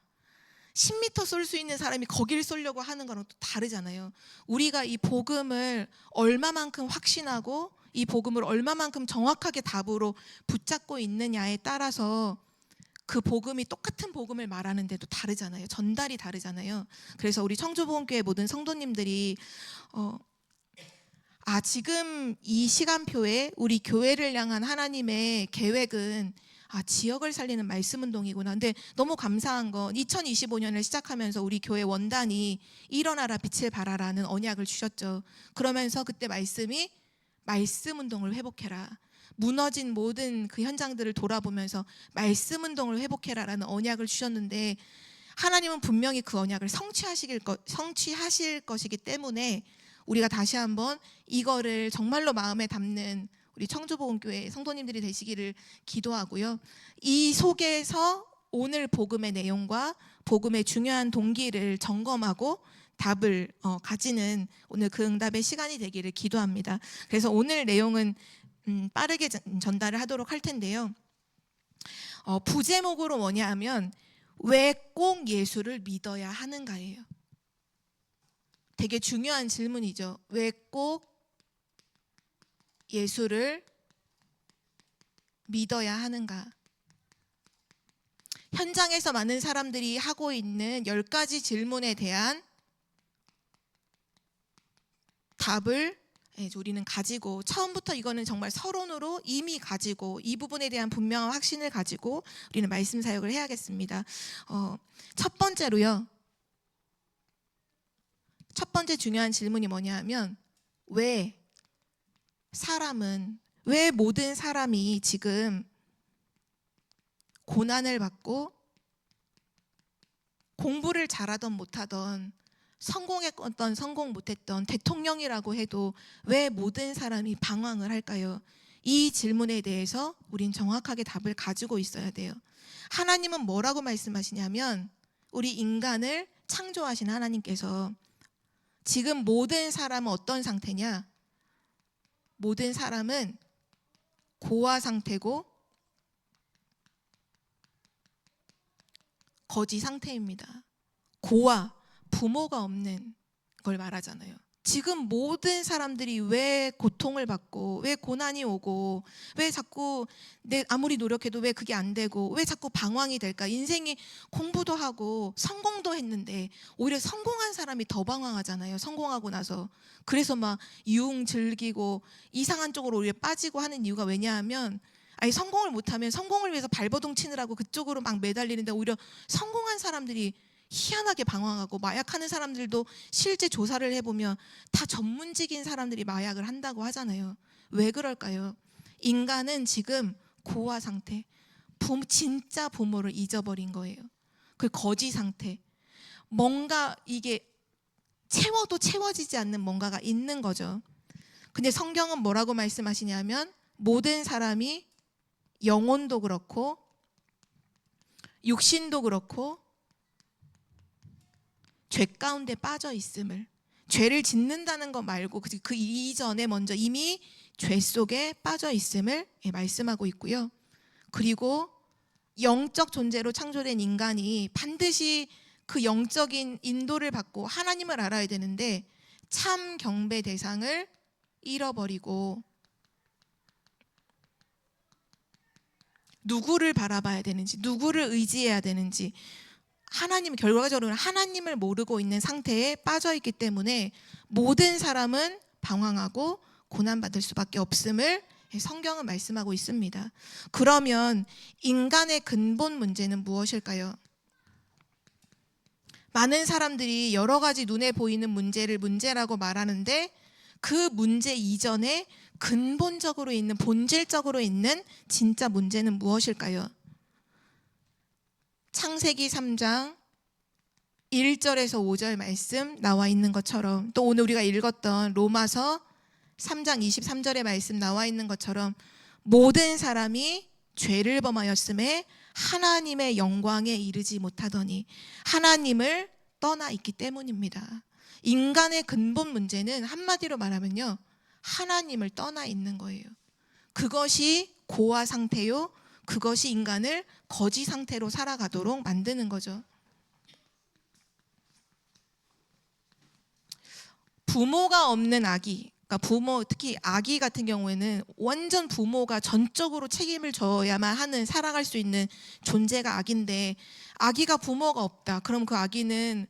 Speaker 1: 10m 쏠 수 있는 사람이 거기를 쏘려고 하는 거랑 또 다르잖아요. 우리가 이 복음을 얼마만큼 확신하고 이 복음을 얼마만큼 정확하게 답으로 붙잡고 있느냐에 따라서 그 복음이 똑같은 복음을 말하는데도 다르잖아요. 전달이 다르잖아요. 그래서 우리 청주복음교회 모든 성도님들이 지금 이 시간표에 우리 교회를 향한 하나님의 계획은 지역을 살리는 말씀 운동이구나. 근데 너무 감사한 건 2025년을 시작하면서 우리 교회 원단이 일어나라 빛을 발하라는 언약을 주셨죠. 그러면서 그때 말씀이 말씀 운동을 회복해라. 무너진 모든 그 현장들을 돌아보면서 말씀 운동을 회복해라라는 언약을 주셨는데 하나님은 분명히 그 언약을 성취하실 것이기 때문에 우리가 다시 한번 이거를 정말로 마음에 담는 우리 청주복음교회 성도님들이 되시기를 기도하고요. 이 속에서 오늘 복음의 내용과 복음의 중요한 동기를 점검하고 답을 가지는 오늘 그 응답의 시간이 되기를 기도합니다. 그래서 오늘 내용은 빠르게 전달을 하도록 할 텐데요. 부제목으로 뭐냐 하면 왜 꼭 예수를 믿어야 하는가예요. 되게 중요한 질문이죠. 왜 꼭 예수를 믿어야 하는가? 현장에서 많은 사람들이 하고 있는 10가지 질문에 대한 답을 우리는 가지고, 처음부터 이거는 정말 서론으로 이미 가지고, 이 부분에 대한 분명한 확신을 가지고 우리는 말씀 사역을 해야겠습니다. 첫 번째로요, 첫 번째 중요한 질문이 뭐냐 하면, 왜 모든 사람이 지금 고난을 받고, 공부를 잘하던 못하던, 성공했던 성공 못했던, 대통령이라고 해도 왜 모든 사람이 방황을 할까요? 이 질문에 대해서 우린 정확하게 답을 가지고 있어야 돼요. 하나님은 뭐라고 말씀하시냐면, 우리 인간을 창조하신 하나님께서 지금 모든 사람은 어떤 상태냐? 모든 사람은 고아 상태고 거지 상태입니다. 고아, 부모가 없는 걸 말하잖아요. 지금 모든 사람들이 왜 고통을 받고, 왜 고난이 오고, 왜 자꾸 아무리 노력해도 왜 그게 안 되고, 왜 자꾸 방황이 될까? 인생이 공부도 하고 성공도 했는데 오히려 성공한 사람이 더 방황하잖아요. 성공하고 나서. 그래서 막 유흥 즐기고 이상한 쪽으로 오히려 빠지고 하는 이유가 왜냐하면, 아니 성공을 못하면 성공을 위해서 발버둥 치느라고 그쪽으로 막 매달리는데, 오히려 성공한 사람들이 희한하게 방황하고, 마약하는 사람들도 실제 조사를 해보면 다 전문직인 사람들이 마약을 한다고 하잖아요. 왜 그럴까요? 인간은 지금 고아 상태, 진짜 부모를 잊어버린 거예요. 그 거지 상태, 뭔가 이게 채워도 채워지지 않는 뭔가가 있는 거죠. 근데 성경은 뭐라고 말씀하시냐면, 모든 사람이 영혼도 그렇고 육신도 그렇고 죄 가운데 빠져 있음을, 죄를 짓는다는 것 말고 그 이전에 먼저 이미 죄 속에 빠져 있음을 말씀하고 있고요. 그리고 영적 존재로 창조된 인간이 반드시 그 영적인 인도를 받고 하나님을 알아야 되는데, 참 경배 대상을 잃어버리고 누구를 바라봐야 되는지, 누구를 의지해야 되는지, 결과적으로는 하나님을 모르고 있는 상태에 빠져 있기 때문에 모든 사람은 방황하고 고난받을 수밖에 없음을 성경은 말씀하고 있습니다. 그러면 인간의 근본 문제는 무엇일까요? 많은 사람들이 여러 가지 눈에 보이는 문제를 문제라고 말하는데, 그 문제 이전에 근본적으로 있는, 본질적으로 있는 진짜 문제는 무엇일까요? 창세기 3장 1절에서 5절 말씀 나와 있는 것처럼, 또 오늘 우리가 읽었던 로마서 3장 23절의 말씀 나와 있는 것처럼, 모든 사람이 죄를 범하였음에 하나님의 영광에 이르지 못하더니, 하나님을 떠나 있기 때문입니다. 인간의 근본 문제는 한마디로 말하면요, 하나님을 떠나 있는 거예요. 그것이 고아 상태요, 그것이 인간을 거지 상태로 살아가도록 만드는 거죠. 부모가 없는 아기, 그러니까 특히 아기 같은 경우에는 완전 부모가 전적으로 책임을 져야만 하는, 살아갈 수 있는 존재가 아기인데, 아기가 부모가 없다. 그럼 그 아기는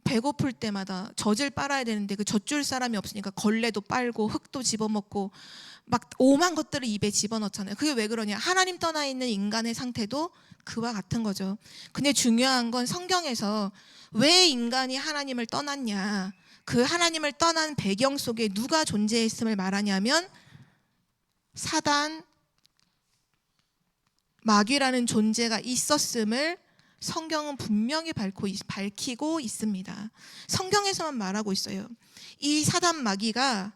Speaker 1: 배고플 때마다 젖을 빨아야 되는데 그 젖줄 사람이 없으니까 걸레도 빨고 흙도 집어먹고 막 오만 것들을 입에 집어넣잖아요. 그게 왜 그러냐? 하나님 떠나 있는 인간의 상태도 그와 같은 거죠. 근데 중요한 건 성경에서 왜 인간이 하나님을 떠났냐, 그 하나님을 떠난 배경 속에 누가 존재했음을 말하냐면, 사단, 마귀라는 존재가 있었음을 성경은 분명히 밝히고 있습니다. 성경에서만 말하고 있어요. 이 사단 마귀가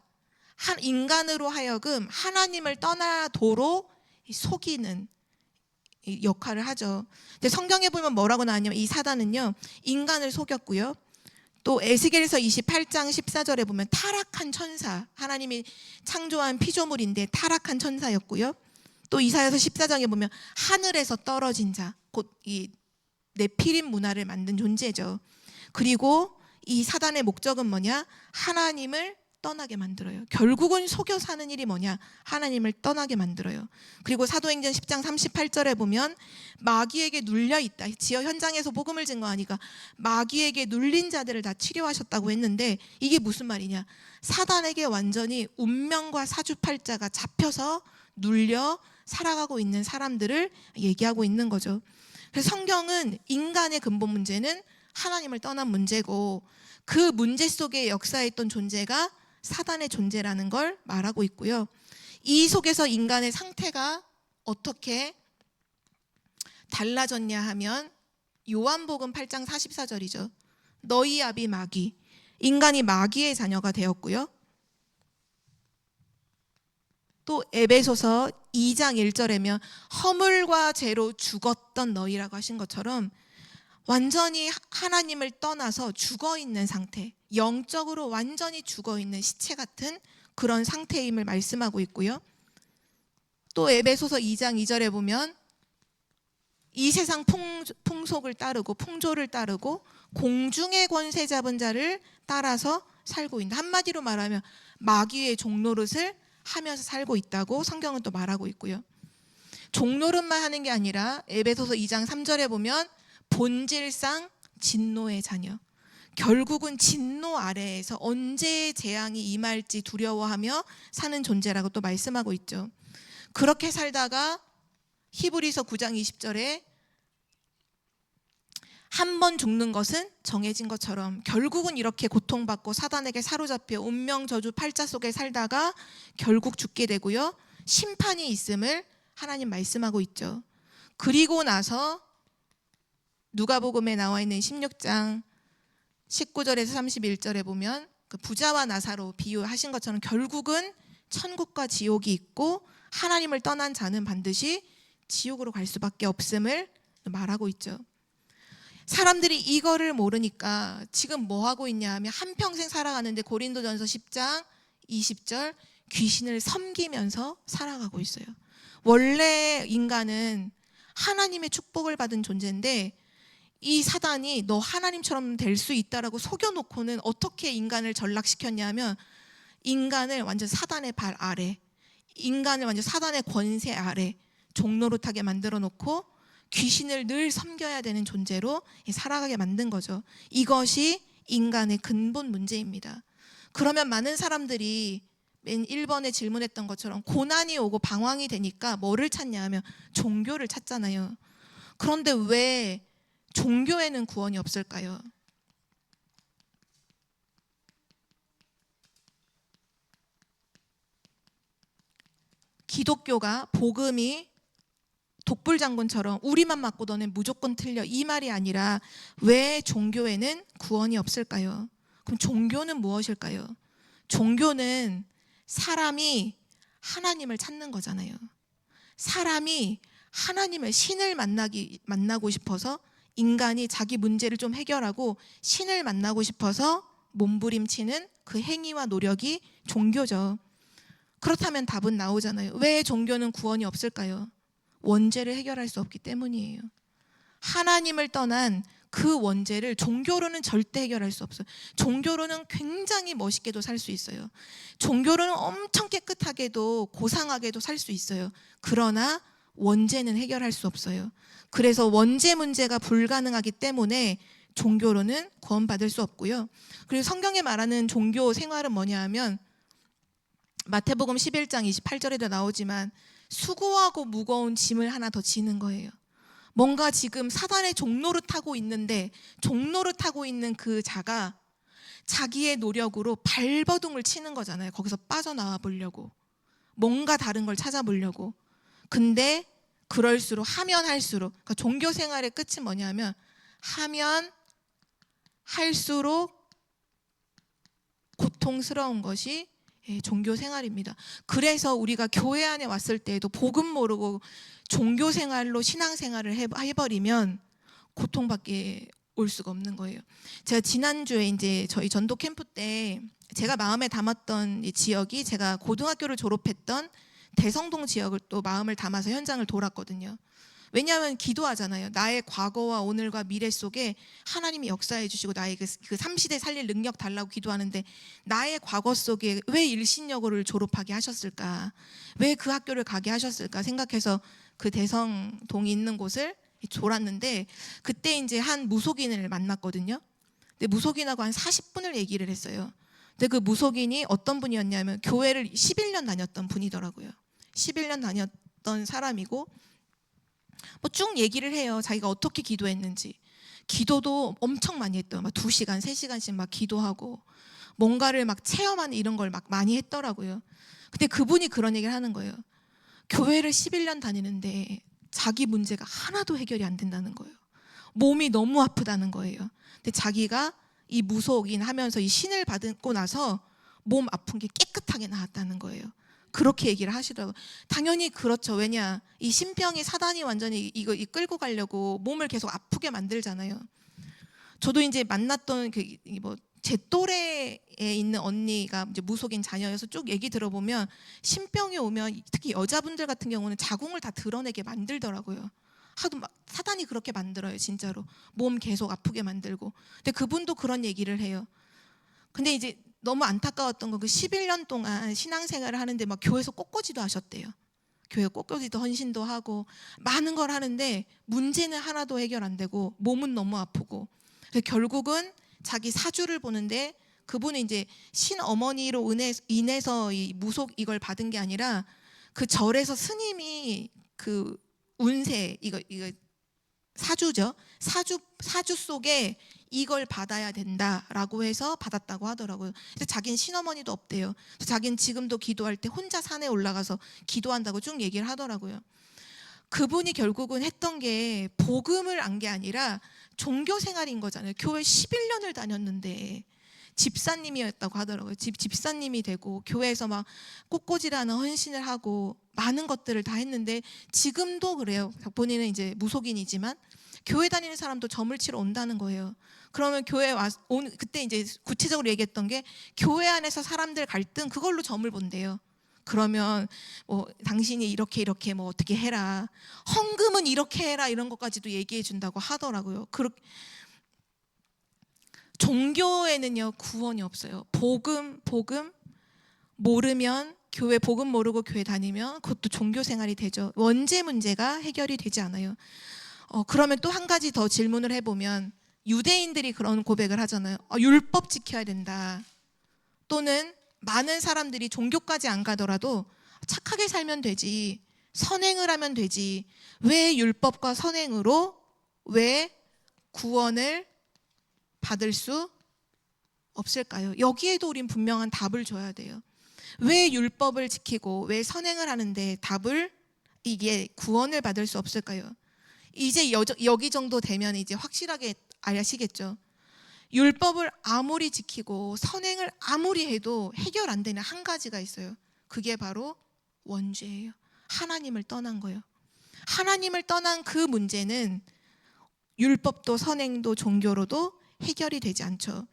Speaker 1: 인간으로 하여금 하나님을 떠나도록 속이는 역할을 하죠. 근데 성경에 보면 뭐라고 나왔냐면, 이 사단은요, 인간을 속였고요. 또 에스겔서 28장 14절에 보면 타락한 천사, 하나님이 창조한 피조물인데 타락한 천사였고요. 또 이사야서 14장에 보면 하늘에서 떨어진 자, 곧 이 네피림 문화를 만든 존재죠. 그리고 이 사단의 목적은 뭐냐? 하나님을 떠나게 만들어요. 결국은 속여 사는 일이 뭐냐? 하나님을 떠나게 만들어요. 그리고 사도행전 10장 38절에 보면 마귀에게 눌려 있다. 지역 현장에서 복음을 증거하니까 마귀에게 눌린 자들을 다 치료하셨다고 했는데 이게 무슨 말이냐? 사단에게 완전히 운명과 사주팔자가 잡혀서 눌려 살아가고 있는 사람들을 얘기하고 있는 거죠. 그래서 성경은 인간의 근본 문제는 하나님을 떠난 문제고 그 문제 속에 역사했던 존재가 사단의 존재라는 걸 말하고 있고요. 이 속에서 인간의 상태가 어떻게 달라졌냐 하면 요한복음 8장 44절이죠. 너희 아비 마귀, 인간이 마귀의 자녀가 되었고요. 또 에베소서 2장 1절에면 허물과 죄로 죽었던 너희라고 하신 것처럼 완전히 하나님을 떠나서 죽어있는 상태, 영적으로 완전히 죽어있는 시체 같은 그런 상태임을 말씀하고 있고요. 또 에베소서 2장 2절에 보면 이 세상 풍속을 따르고 풍조를 따르고 공중의 권세 잡은 자를 따라서 살고 있다. 한마디로 말하면 마귀의 종노릇을 하면서 살고 있다고 성경은 또 말하고 있고요. 종노릇만 하는 게 아니라 에베소서 2장 3절에 보면 본질상 진노의 자녀, 결국은 진노 아래에서 언제 재앙이 임할지 두려워하며 사는 존재라고 또 말씀하고 있죠. 그렇게 살다가 히브리서 9장 20절에 한 번 죽는 것은 정해진 것처럼 결국은 이렇게 고통받고 사단에게 사로잡혀 운명 저주 팔자 속에 살다가 결국 죽게 되고요. 심판이 있음을 하나님 말씀하고 있죠. 그리고 나서 누가복음에 나와 있는 16장 19절에서 31절에 보면 그 부자와 나사로 비유하신 것처럼 결국은 천국과 지옥이 있고 하나님을 떠난 자는 반드시 지옥으로 갈 수밖에 없음을 말하고 있죠. 사람들이 이거를 모르니까 지금 뭐 하고 있냐 하면 한평생 살아가는데 고린도전서 10장 20절 귀신을 섬기면서 살아가고 있어요. 원래 인간은 하나님의 축복을 받은 존재인데 이 사단이 너 하나님처럼 될 수 있다라고 속여놓고는 어떻게 인간을 전락시켰냐 하면 인간을 완전 사단의 발 아래, 인간을 완전 사단의 권세 아래 종노릇하게 만들어 놓고 귀신을 늘 섬겨야 되는 존재로 살아가게 만든 거죠. 이것이 인간의 근본 문제입니다. 그러면 많은 사람들이 맨 1번에 질문했던 것처럼 고난이 오고 방황이 되니까 뭐를 찾냐 하면 종교를 찾잖아요. 그런데 왜 종교에는 구원이 없을까요? 기독교가 복음이 독불장군처럼 우리만 맞고 너는 무조건 틀려 이 말이 아니라 왜 종교에는 구원이 없을까요? 그럼 종교는 무엇일까요? 종교는 사람이 하나님을 찾는 거잖아요. 사람이 하나님을 신을 만나고 싶어서 인간이 자기 문제를 좀 해결하고 신을 만나고 싶어서 몸부림치는 그 행위와 노력이 종교죠. 그렇다면 답은 나오잖아요. 왜 종교는 구원이 없을까요? 원죄를 해결할 수 없기 때문이에요. 하나님을 떠난 그 원죄를 종교로는 절대 해결할 수 없어요. 종교로는 굉장히 멋있게도 살 수 있어요. 종교로는 엄청 깨끗하게도 고상하게도 살 수 있어요. 그러나 원죄는 해결할 수 없어요. 그래서 원죄 문제가 불가능하기 때문에 종교로는 구원받을 수 없고요. 그리고 성경에 말하는 종교 생활은 뭐냐 하면 마태복음 11장 28절에도 나오지만 수고하고 무거운 짐을 하나 더 지는 거예요. 뭔가 지금 사단의 종노릇하고 있는데 종노릇하고 있는 그 자가 자기의 노력으로 발버둥을 치는 거잖아요. 거기서 빠져나와 보려고, 뭔가 다른 걸 찾아보려고. 근데 그럴수록 하면 할수록, 그러니까 종교 생활의 끝이 뭐냐면 하면 할수록 고통스러운 것이 종교 생활입니다. 그래서 우리가 교회 안에 왔을 때에도 복음 모르고 종교 생활로 신앙 생활을 해버리면 고통밖에 올 수가 없는 거예요. 제가 지난주에 이제 저희 전도 캠프 때 제가 마음에 담았던 이 지역이 제가 고등학교를 졸업했던 대성동 지역을 또 마음을 담아서 현장을 돌았거든요. 왜냐하면 기도하잖아요. 나의 과거와 오늘과 미래 속에 하나님이 역사해 주시고 나의 그 삼시대 살릴 능력 달라고 기도하는데, 나의 과거 속에 왜 일신여고를 졸업하게 하셨을까, 왜 그 학교를 가게 하셨을까 생각해서 그 대성동이 있는 곳을 졸았는데, 그때 이제 한 무속인을 만났거든요. 근데 무속인하고 한 40분을 얘기를 했어요. 근데 그 무속인이 어떤 분이었냐면 교회를 11년 다녔던 분이더라고요. 11년 다녔던 사람이고, 뭐 쭉 얘기를 해요. 자기가 어떻게 기도했는지. 기도도 엄청 많이 했대요. 막 2시간, 3시간씩 막 기도하고 뭔가를 막 체험하는 이런 걸 막 많이 했더라고요. 근데 그분이 그런 얘기를 하는 거예요. 교회를 11년 다니는데 자기 문제가 하나도 해결이 안 된다는 거예요. 몸이 너무 아프다는 거예요. 근데 자기가 이 무속인 하면서 이 신을 받고 나서 몸 아픈 게 깨끗하게 나았다는 거예요. 그렇게 얘기를 하시더라고요. 당연히 그렇죠. 왜냐, 이 신병이 사단이 완전히 이거 끌고 가려고 몸을 계속 아프게 만들잖아요. 저도 이제 만났던 제 또래에 있는 언니가 이제 무속인 자녀여서 쭉 얘기 들어보면, 신병이 오면 특히 여자분들 같은 경우는 자궁을 다 드러내게 만들더라고요. 하도 막 사단이 그렇게 만들어요, 진짜로. 몸 계속 아프게 만들고. 근데 그분도 그런 얘기를 해요. 근데 이제 너무 안타까웠던 건 그 11년 동안 신앙생활을 하는데 막 교회에서 꽃꽂이도 하셨대요. 교회 꽃꽂이도 헌신도 하고 많은 걸 하는데 문제는 하나도 해결 안 되고 몸은 너무 아프고, 결국은 자기 사주를 보는데, 그분이 이제 신어머니로 인해서 이 무속 이걸 받은 게 아니라 그 절에서 스님이 그 운세 이거 사주죠. 사주 속에 이걸 받아야 된다라고 해서 받았다고 하더라고요. 그래서 자기는 신어머니도 없대요. 그래서 자기는 지금도 기도할 때 혼자 산에 올라가서 기도한다고 쭉 얘기를 하더라고요. 그분이 결국은 했던 게 복음을 안 게 아니라 종교 생활인 거잖아요. 교회 11년을 다녔는데 집사님이었다고 하더라고요. 집사님이 되고 교회에서 막 꽃꽂이라는 헌신을 하고 많은 것들을 다 했는데, 지금도 그래요. 본인은 이제 무속인이지만 교회 다니는 사람도 점을 치러 온다는 거예요. 그러면 교회 그때 이제 구체적으로 얘기했던 게, 교회 안에서 사람들 갈등 그걸로 점을 본대요. 그러면 뭐 당신이 이렇게 뭐 어떻게 해라, 헌금은 이렇게 해라, 이런 것까지도 얘기해 준다고 하더라고요. 종교에는요 구원이 없어요. 복음 모르면, 교회 복음 모르고 교회 다니면 그것도 종교 생활이 되죠. 원죄 문제가 해결이 되지 않아요. 그러면 또 한 가지 더 질문을 해보면, 유대인들이 그런 고백을 하잖아요. 율법 지켜야 된다. 또는 많은 사람들이 종교까지 안 가더라도 착하게 살면 되지, 선행을 하면 되지, 왜 율법과 선행으로 왜 구원을 받을 수 없을까요? 여기에도 우린 분명한 답을 줘야 돼요. 왜 율법을 지키고 왜 선행을 하는데 이게 구원을 받을 수 없을까요? 이제 여기 정도 되면 이제 확실하게 아시겠죠? 율법을 아무리 지키고 선행을 아무리 해도 해결 안 되는 한 가지가 있어요. 그게 바로 원죄예요. 하나님을 떠난 거예요. 하나님을 떠난 그 문제는 율법도 선행도 종교로도 해결이 되지 않죠.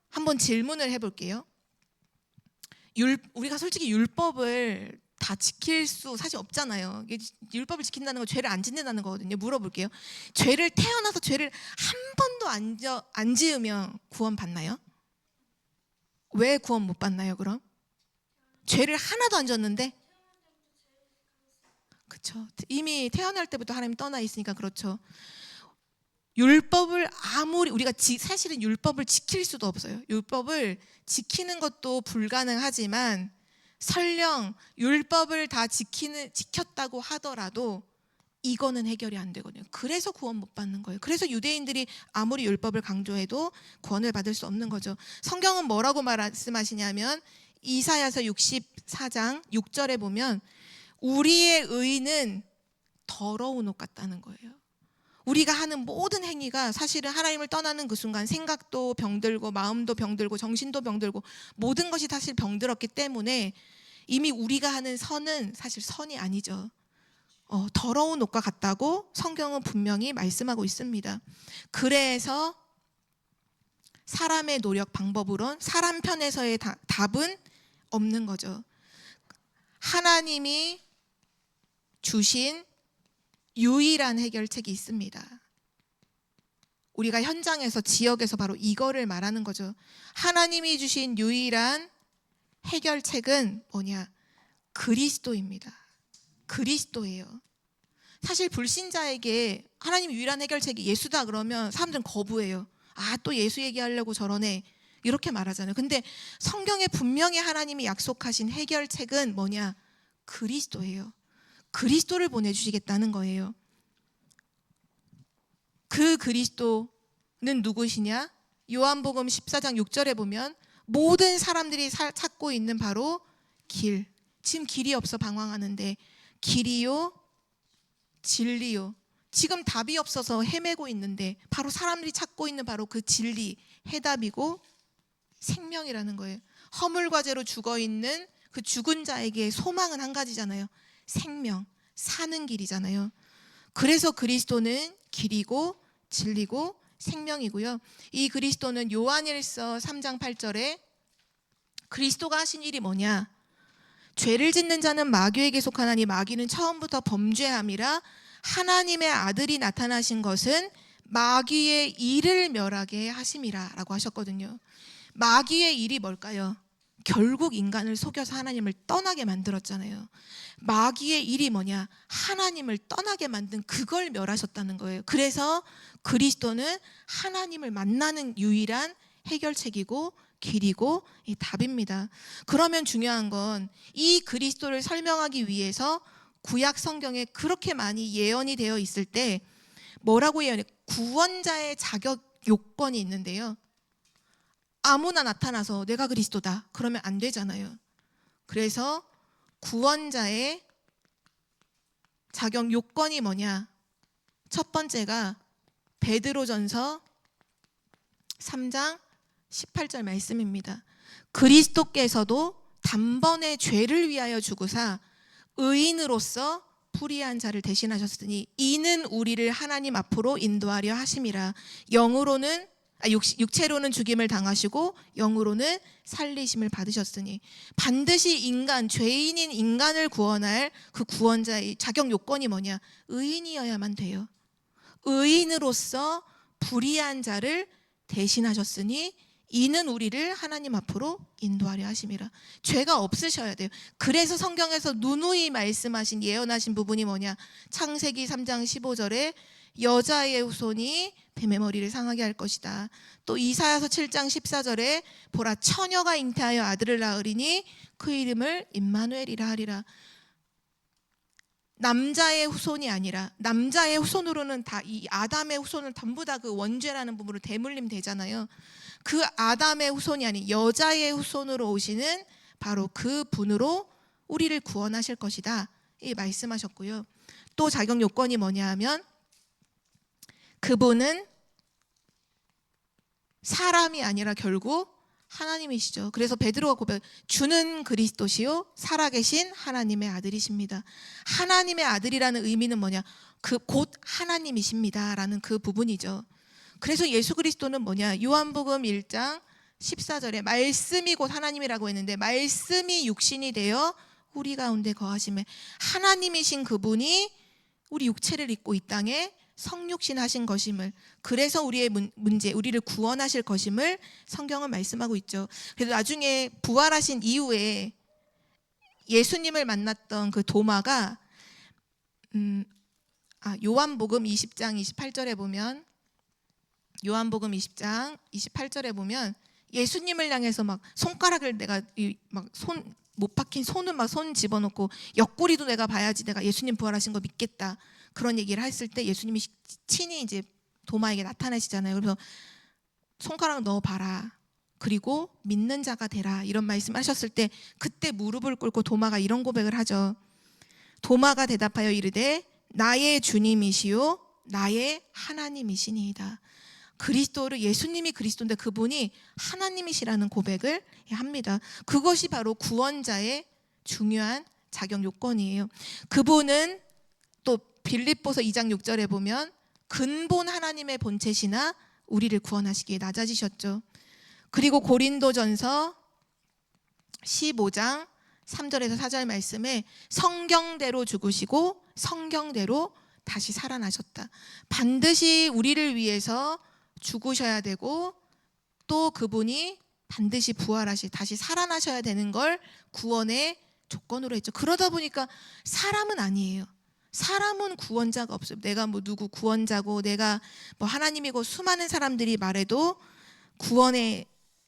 Speaker 1: 한번 질문을 해볼게요. 우리가 솔직히 율법을 다 지킬 수 사실 없잖아요. 율법을 지킨다는 건 죄를 안 짓는다는 거거든요. 물어볼게요. 태어나서 죄를 한 번도 안 지으면 구원 받나요? 왜 구원 못 받나요, 그럼? 죄를 하나도 안 졌는데? 그렇죠. 이미 태어날 때부터 하나님 떠나 있으니까 그렇죠. 율법을 우리가 사실은 율법을 지킬 수도 없어요. 율법을 지키는 것도 불가능하지만, 설령 율법을 다 지켰다고 하더라도 이거는 해결이 안 되거든요. 그래서 구원 못 받는 거예요. 그래서 유대인들이 아무리 율법을 강조해도 구원을 받을 수 없는 거죠. 성경은 뭐라고 말씀하시냐면, 이사야서 64장 6절에 보면 우리의 의는 더러운 옷 같다는 거예요. 우리가 하는 모든 행위가 사실은 하나님을 떠나는 그 순간 생각도 병들고 마음도 병들고 정신도 병들고 모든 것이 사실 병들었기 때문에 이미 우리가 하는 선은 사실 선이 아니죠. 더러운 옷과 같다고 성경은 분명히 말씀하고 있습니다. 그래서 사람의 노력 방법으론 사람 편에서의 답은 없는 거죠. 하나님이 주신 유일한 해결책이 있습니다. 우리가 현장에서, 지역에서 바로 이거를 말하는 거죠. 하나님이 주신 유일한 해결책은 뭐냐? 그리스도입니다. 그리스도예요. 사실 불신자에게 하나님 유일한 해결책이 예수다 그러면 사람들은 거부해요. 아, 또 예수 얘기하려고 저러네, 이렇게 말하잖아요. 근데 성경에 분명히 하나님이 약속하신 해결책은 뭐냐? 그리스도예요. 그리스도를 보내주시겠다는 거예요. 그 그리스도는 누구시냐? 요한복음 14장 6절에 보면 모든 사람들이 찾고 있는 바로 길. 지금 길이 없어 방황하는데 길이요, 진리요. 지금 답이 없어서 헤매고 있는데 바로 사람들이 찾고 있는 바로 그 진리, 해답이고 생명이라는 거예요. 허물과제로 죽어있는 그 죽은 자에게 소망은 한 가지잖아요. 생명, 사는 길이잖아요. 그래서 그리스도는 길이고 진리고 생명이고요. 이 그리스도는 요한일서 3장 8절에 그리스도가 하신 일이 뭐냐? 죄를 짓는 자는 마귀에게 속하나니 마귀는 처음부터 범죄함이라 하나님의 아들이 나타나신 것은 마귀의 일을 멸하게 하심이라 라고 하셨거든요. 마귀의 일이 뭘까요? 결국 인간을 속여서 하나님을 떠나게 만들었잖아요. 마귀의 일이 뭐냐? 하나님을 떠나게 만든 그걸 멸하셨다는 거예요. 그래서 그리스도는 하나님을 만나는 유일한 해결책이고 길이고 답입니다. 그러면 중요한 건 이 그리스도를 설명하기 위해서 구약 성경에 그렇게 많이 예언이 되어 있을 때 뭐라고 예언해? 구원자의 자격 요건이 있는데요. 아무나 나타나서 내가 그리스도다 그러면 안 되잖아요. 그래서 구원자의 자격 요건이 뭐냐? 첫 번째가 베드로전서 3장 18절 말씀입니다. 그리스도께서도 단번에 죄를 위하여 죽으사 의인으로서 불의한 자를 대신하셨으니 이는 우리를 하나님 앞으로 인도하려 하심이라. 육체로는 죽임을 당하시고 영으로는 살리심을 받으셨으니 반드시 인간, 죄인인 인간을 구원할 그 구원자의 자격 요건이 뭐냐? 의인이어야만 돼요. 의인으로서 불의한 자를 대신하셨으니 이는 우리를 하나님 앞으로 인도하려 하심이라. 죄가 없으셔야 돼요. 그래서 성경에서 누누이 말씀하신 예언하신 부분이 뭐냐? 창세기 3장 15절에 여자의 후손이 뱀의 머리를 상하게 할 것이다. 또 이사야서 7장 14절에 보라 처녀가 잉태하여 아들을 낳으리니 그 이름을 임마누엘이라 하리라. 남자의 후손이 아니라 남자의 후손으로는 다 이 아담의 후손을 전부 다 그 원죄라는 부분으로 대물림 되잖아요. 그 아담의 후손이 아닌 여자의 후손으로 오시는 바로 그 분으로 우리를 구원하실 것이다. 이 말씀하셨고요. 또 자격 요건이 뭐냐 하면 그분은 사람이 아니라 결국 하나님이시죠. 그래서 베드로가 고백, 주는 그리스도시요 살아계신 하나님의 아들이십니다. 하나님의 아들이라는 의미는 뭐냐? 그 곧 하나님이십니다라는 그 부분이죠. 그래서 예수 그리스도는 뭐냐? 요한복음 1장 14절에 말씀이 곧 하나님이라고 했는데 말씀이 육신이 되어 우리 가운데 거하심에 하나님이신 그분이 우리 육체를 입고 이 땅에 성육신 하신 것임을, 그래서 우리의 문제, 우리를 구원하실 것임을 성경은 말씀하고 있죠. 그래서 나중에 부활하신 이후에 예수님을 만났던 그 도마가 요한복음 20장 28절에 보면 요한복음 20장 28절에 보면 예수님을 향해서 막 손가락을 내가 막 손 못 박힌 손을 막 손 집어넣고 옆구리도 내가 봐야지 내가 예수님 부활하신 거 믿겠다. 그런 얘기를 했을 때 예수님이 친히 이제 도마에게 나타나시잖아요. 그래서 손가락 넣어봐라. 그리고 믿는 자가 되라. 이런 말씀하셨을 때 그때 무릎을 꿇고 도마가 이런 고백을 하죠. 도마가 대답하여 이르되 나의 주님이시요 나의 하나님이시니이다. 그리스도를 예수님이 그리스도인데 그분이 하나님이시라는 고백을 합니다. 그것이 바로 구원자의 중요한 자격 요건이에요. 그분은 또 빌립보서 2장 6절에 보면 근본 하나님의 본체시나 우리를 구원하시기에 낮아지셨죠. 그리고 고린도전서 15장 3절에서 4절 말씀에 성경대로 죽으시고 성경대로 다시 살아나셨다. 반드시 우리를 위해서 죽으셔야 되고 또 그분이 반드시 다시 살아나셔야 되는 걸 구원의 조건으로 했죠. 그러다 보니까 사람은 아니에요. 사람은 구원자가 없어요. 내가 뭐 누구 구원자고 내가 뭐 하나님이고 수많은 사람들이 말해도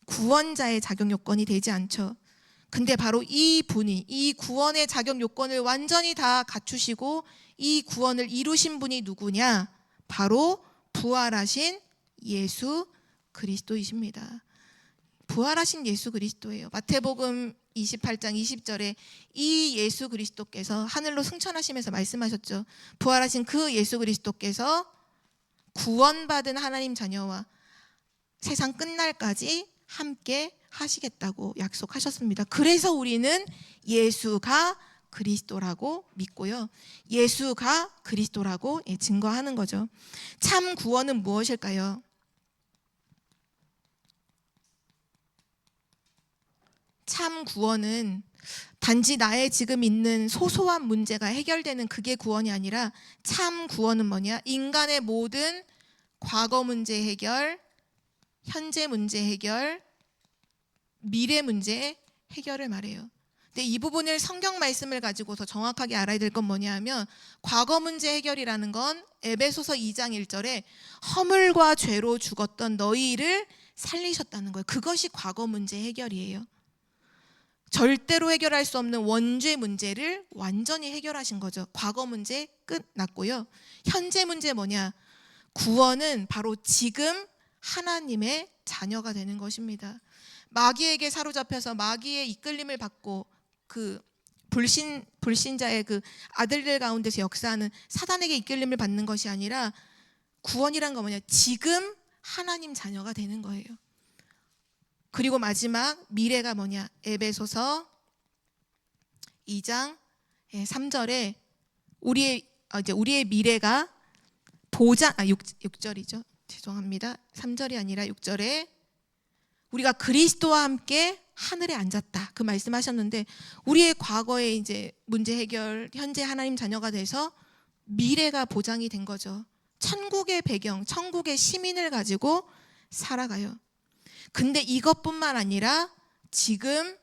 Speaker 1: 구원자의 자격 요건이 되지 않죠. 근데 바로 이 분이 이 구원의 자격 요건을 완전히 다 갖추시고 이 구원을 이루신 분이 누구냐? 바로 부활하신 예수 그리스도이십니다. 부활하신 예수 그리스도예요. 마태복음 28장 20절에 이 예수 그리스도께서 하늘로 승천하시면서 말씀하셨죠. 부활하신 그 예수 그리스도께서 구원받은 하나님 자녀와 세상 끝날까지 함께 하시겠다고 약속하셨습니다. 그래서 우리는 예수가 그리스도라고 믿고요. 예수가 그리스도라고 증거하는 거죠. 참 구원은 무엇일까요? 참 구원은 단지 나의 지금 있는 소소한 문제가 해결되는 그게 구원이 아니라 참 구원은 뭐냐? 인간의 모든 과거 문제 해결, 현재 문제 해결, 미래 문제 해결을 말해요. 근데 이 부분을 성경 말씀을 가지고 더 정확하게 알아야 될 건 뭐냐 하면 과거 문제 해결이라는 건 에베소서 2장 1절에 허물과 죄로 죽었던 너희를 살리셨다는 거예요. 그것이 과거 문제 해결이에요. 절대로 해결할 수 없는 원죄 문제를 완전히 해결하신 거죠. 과거 문제 끝났고요. 현재 문제 뭐냐? 구원은 바로 지금 하나님의 자녀가 되는 것입니다. 마귀에게 사로잡혀서 마귀의 이끌림을 받고 그 불신자의 그 아들들 가운데서 역사하는 사단에게 이끌림을 받는 것이 아니라 구원이란 건 뭐냐? 지금 하나님 자녀가 되는 거예요. 그리고 마지막 미래가 뭐냐? 에베소서 2장 3절에 우리의 미래가 6절이죠. 죄송합니다. 3절이 아니라 6절에 우리가 그리스도와 함께 하늘에 앉았다. 그 말씀하셨는데 우리의 과거의 이제 문제 해결, 현재 하나님 자녀가 돼서 미래가 보장이 된 거죠. 천국의 배경, 천국의 시민을 가지고 살아가요. 근데 이것뿐만 아니라 지금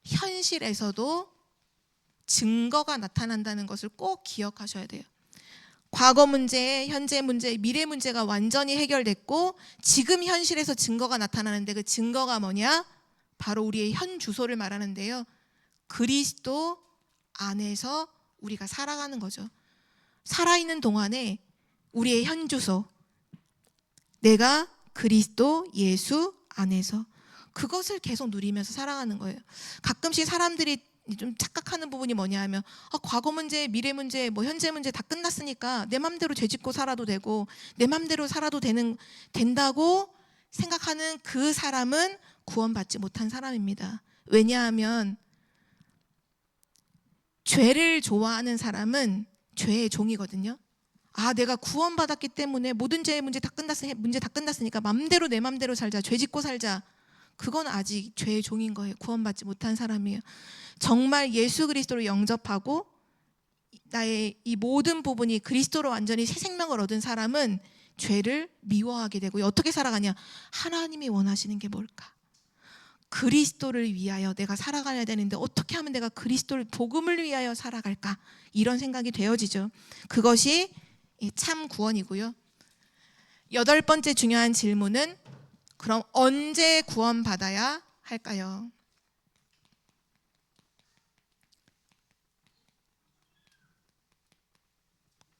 Speaker 1: 현실에서도 증거가 나타난다는 것을 꼭 기억하셔야 돼요. 과거 문제, 현재 문제, 미래 문제가 완전히 해결됐고 지금 현실에서 증거가 나타나는데 그 증거가 뭐냐? 바로 우리의 현 주소를 말하는데요. 그리스도 안에서 우리가 살아가는 거죠. 살아있는 동안에 우리의 현 주소, 내가 그리스도 예수 안에서 그것을 계속 누리면서 살아가는 거예요. 가끔씩 사람들이 좀 착각하는 부분이 뭐냐 하면 과거 문제, 미래 문제, 뭐 현재 문제 다 끝났으니까 내 맘대로 죄짓고 살아도 되고 내 맘대로 살아도 된다고 생각하는 그 사람은 구원받지 못한 사람입니다. 왜냐하면 죄를 좋아하는 사람은 죄의 종이거든요. 내가 구원받았기 때문에 모든 죄의 문제 다 끝났으니까 맘대로 내 맘대로 살자, 죄짓고 살자. 그건 아직 죄의 종인 거예요. 구원받지 못한 사람이에요. 정말 예수 그리스도를 영접하고 나의 이 모든 부분이 그리스도로 완전히 새 생명을 얻은 사람은 죄를 미워하게 되고 어떻게 살아가냐? 하나님이 원하시는 게 뭘까? 그리스도를 위하여 내가 살아가야 되는데 어떻게 하면 내가 그리스도를 복음을 위하여 살아갈까? 이런 생각이 되어지죠. 그것이 참 구원이고요. 8번째 중요한 질문은 그럼 언제 구원받아야 할까요?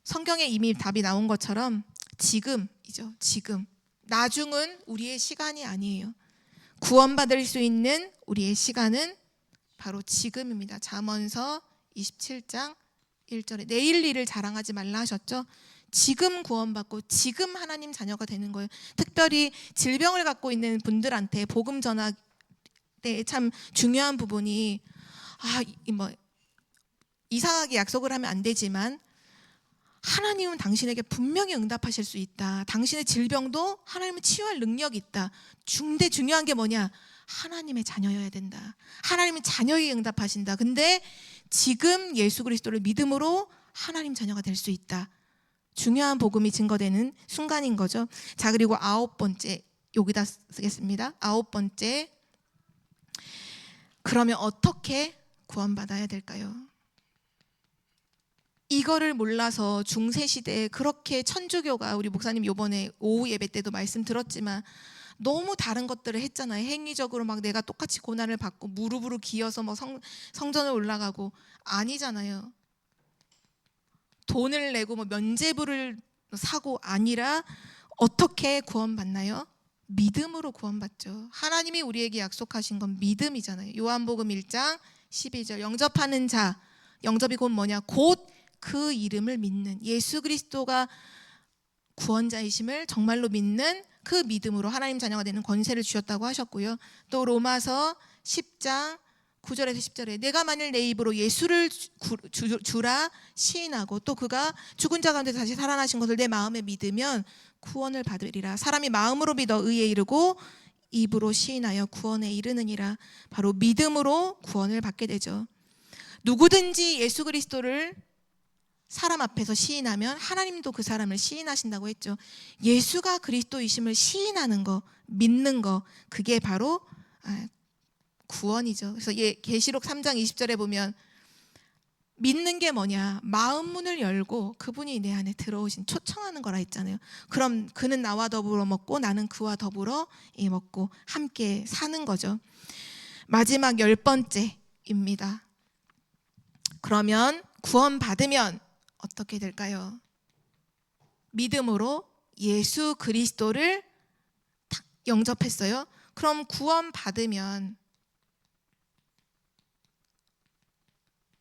Speaker 1: 성경에 이미 답이 나온 것처럼 지금이죠. 지금. 나중은 우리의 시간이 아니에요. 구원받을 수 있는 우리의 시간은 바로 지금입니다. 잠언서 27장 1절에 내일 일을 자랑하지 말라 하셨죠. 지금 구원받고 지금 하나님 자녀가 되는 거예요. 특별히 질병을 갖고 있는 분들한테 복음 전할 때 참 중요한 부분이 이상하게 약속을 하면 안 되지만 하나님은 당신에게 분명히 응답하실 수 있다. 당신의 질병도 하나님은 치유할 능력이 있다. 중요한 게 뭐냐? 하나님의 자녀여야 된다. 하나님은 자녀에게 응답하신다. 근데 지금 예수 그리스도를 믿음으로 하나님 자녀가 될 수 있다. 중요한 복음이 증거되는 순간인 거죠. 자, 그리고 9번째, 여기다 쓰겠습니다. 9번째, 그러면 어떻게 구원받아야 될까요? 이거를 몰라서 중세시대에 그렇게 천주교가, 우리 목사님 요번에 오후 예배 때도 말씀 들었지만 너무 다른 것들을 했잖아요. 행위적으로 막 내가 똑같이 고난을 받고 무릎으로 기어서 뭐 성전을 올라가고, 아니잖아요. 돈을 내고 뭐 면죄부를 사고 아니라 어떻게 구원받나요? 믿음으로 구원받죠. 하나님이 우리에게 약속하신 건 믿음이잖아요. 요한복음 1장 12절, 영접하는 자, 영접이 곧 뭐냐? 곧 그 이름을 믿는, 예수 그리스도가 구원자이심을 정말로 믿는 그 믿음으로 하나님 자녀가 되는 권세를 주셨다고 하셨고요. 또 로마서 10장 9절에서 10절에 내가 만일 내 입으로 예수를 주라 시인하고 또 그가 죽은 자 가운데 다시 살아나신 것을 내 마음에 믿으면 구원을 받으리라. 사람이 마음으로 믿어 의에 이르고 입으로 시인하여 구원에 이르느니라. 바로 믿음으로 구원을 받게 되죠. 누구든지 예수 그리스도를 사람 앞에서 시인하면 하나님도 그 사람을 시인하신다고 했죠. 예수가 그리스도이심을 시인하는 거, 믿는 거, 그게 바로 구원이죠. 그래서 계시록 3장 20절에 보면 믿는 게 뭐냐? 마음 문을 열고 그분이 내 안에 들어오신, 초청하는 거라 했잖아요. 그럼 그는 나와 더불어 먹고 나는 그와 더불어 먹고 함께 사는 거죠. 마지막 10번째입니다. 그러면 구원받으면 어떻게 될까요? 믿음으로 예수 그리스도를 딱 영접했어요. 그럼 구원받으면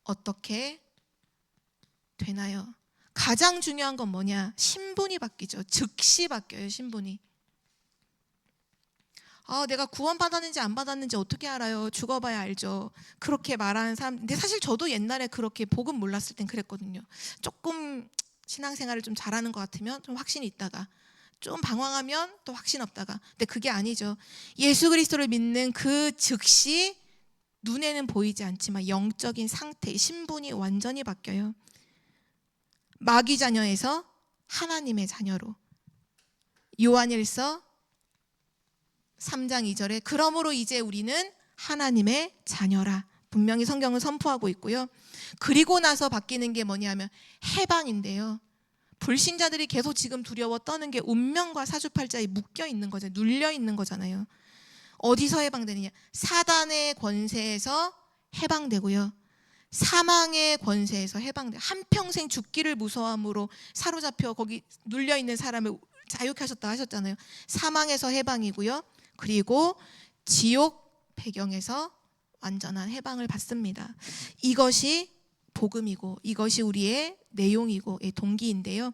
Speaker 1: 어떻게 되나요? 가장 중요한 건 뭐냐? 신분이 바뀌죠. 즉시 바뀌어요, 신분이. 내가 구원받았는지 안 받았는지 어떻게 알아요? 죽어봐야 알죠. 그렇게 말하는 사람. 근데 사실 저도 옛날에 그렇게 복음 몰랐을 땐 그랬거든요. 조금 신앙생활을 좀 잘하는 것 같으면 좀 확신이 있다가, 좀 방황하면 또 확신 없다가. 근데 그게 아니죠. 예수 그리스도를 믿는 그 즉시 눈에는 보이지 않지만 영적인 상태, 신분이 완전히 바뀌어요. 마귀 자녀에서 하나님의 자녀로. 요한일서 3장 2절에 그러므로 이제 우리는 하나님의 자녀라. 분명히 성경을 선포하고 있고요. 그리고 나서 바뀌는 게 뭐냐면 해방인데요. 불신자들이 계속 지금 두려워 떠는 게 운명과 사주팔자에 묶여 있는 거잖아요. 눌려 있는 거잖아요. 어디서 해방되느냐? 사단의 권세에서 해방되고요. 사망의 권세에서 해방돼. 한평생 죽기를 무서함으로 사로잡혀 거기 눌려 있는 사람을 자유케 하셨다 하셨잖아요. 사망에서 해방이고요. 그리고 지옥 배경에서 완전한 해방을 받습니다. 이것이 복음이고 이것이 우리의 내용이고 동기인데요.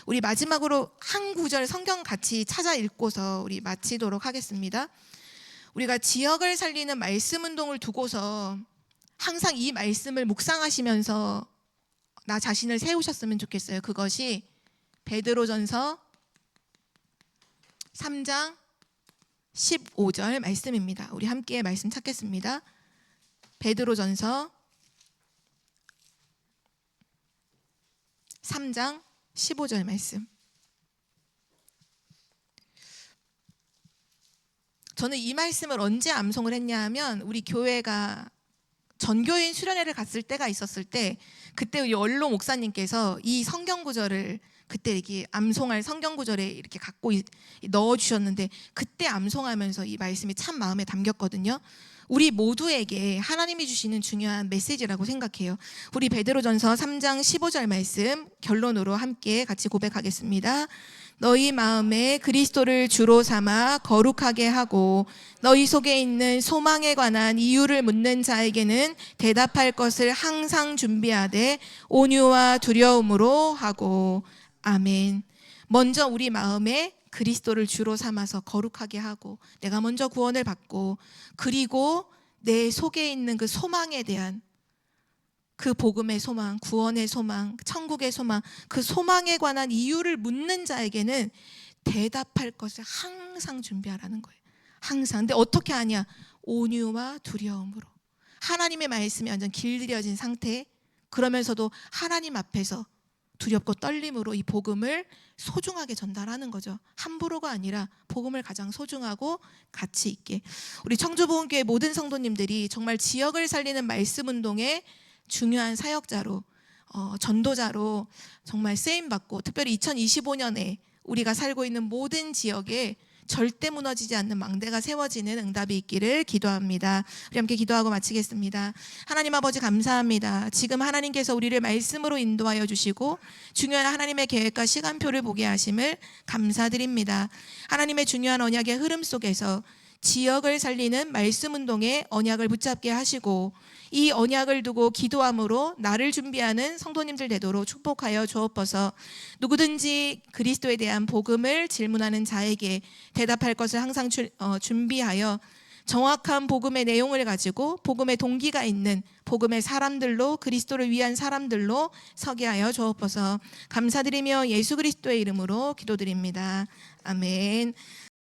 Speaker 1: 우리 마지막으로 한 구절 성경 같이 찾아 읽고서 우리 마치도록 하겠습니다. 우리가 지역을 살리는 말씀 운동을 두고서 항상 이 말씀을 묵상하시면서 나 자신을 세우셨으면 좋겠어요. 그것이 베드로전서 3장 15절 말씀입니다. 우리 함께 말씀 찾겠습니다. 베드로전서 3장 15절 말씀. 저는 이 말씀을 언제 암송을 했냐 하면 우리 교회가 전교인 수련회를 갔을 때가 있었을 때, 그때 우리 원로 목사님께서 이 성경 구절을 그때 이렇게 암송할 성경 구절에 이렇게 갖고 넣어 주셨는데, 그때 암송하면서 이 말씀이 참 마음에 담겼거든요. 우리 모두에게 하나님이 주시는 중요한 메시지라고 생각해요. 우리 베드로전서 3장 15절 말씀 결론으로 함께 같이 고백하겠습니다. 너희 마음에 그리스도를 주로 삼아 거룩하게 하고 너희 속에 있는 소망에 관한 이유를 묻는 자에게는 대답할 것을 항상 준비하되 온유와 두려움으로 하고. 아멘. 먼저 우리 마음에 그리스도를 주로 삼아서 거룩하게 하고 내가 먼저 구원을 받고, 그리고 내 속에 있는 그 소망에 대한, 그 복음의 소망, 구원의 소망, 천국의 소망, 그 소망에 관한 이유를 묻는 자에게는 대답할 것을 항상 준비하라는 거예요. 항상. 근데 어떻게 하냐? 온유와 두려움으로. 하나님의 말씀이 완전 길들여진 상태, 그러면서도 하나님 앞에서 두렵고 떨림으로 이 복음을 소중하게 전달하는 거죠. 함부로가 아니라 복음을 가장 소중하고 가치 있게. 우리 청주복음교회 모든 성도님들이 정말 지역을 살리는 말씀 운동의 중요한 사역자로, 전도자로 정말 쓰임받고, 특별히 2025년에 우리가 살고 있는 모든 지역에 절대 무너지지 않는 망대가 세워지는 응답이 있기를 기도합니다. 우리 함께 기도하고 마치겠습니다. 하나님 아버지 감사합니다. 지금 하나님께서 우리를 말씀으로 인도하여 주시고 중요한 하나님의 계획과 시간표를 보게 하심을 감사드립니다. 하나님의 중요한 언약의 흐름 속에서 지역을 살리는 말씀 운동의 언약을 붙잡게 하시고, 이 언약을 두고 기도함으로 나를 준비하는 성도님들 되도록 축복하여 주옵소서. 누구든지 그리스도에 대한 복음을 질문하는 자에게 대답할 것을 항상 준비하여 정확한 복음의 내용을 가지고 복음의 동기가 있는 복음의 사람들로, 그리스도를 위한 사람들로 서게 하여 주옵소서. 감사드리며 예수 그리스도의 이름으로 기도드립니다. 아멘.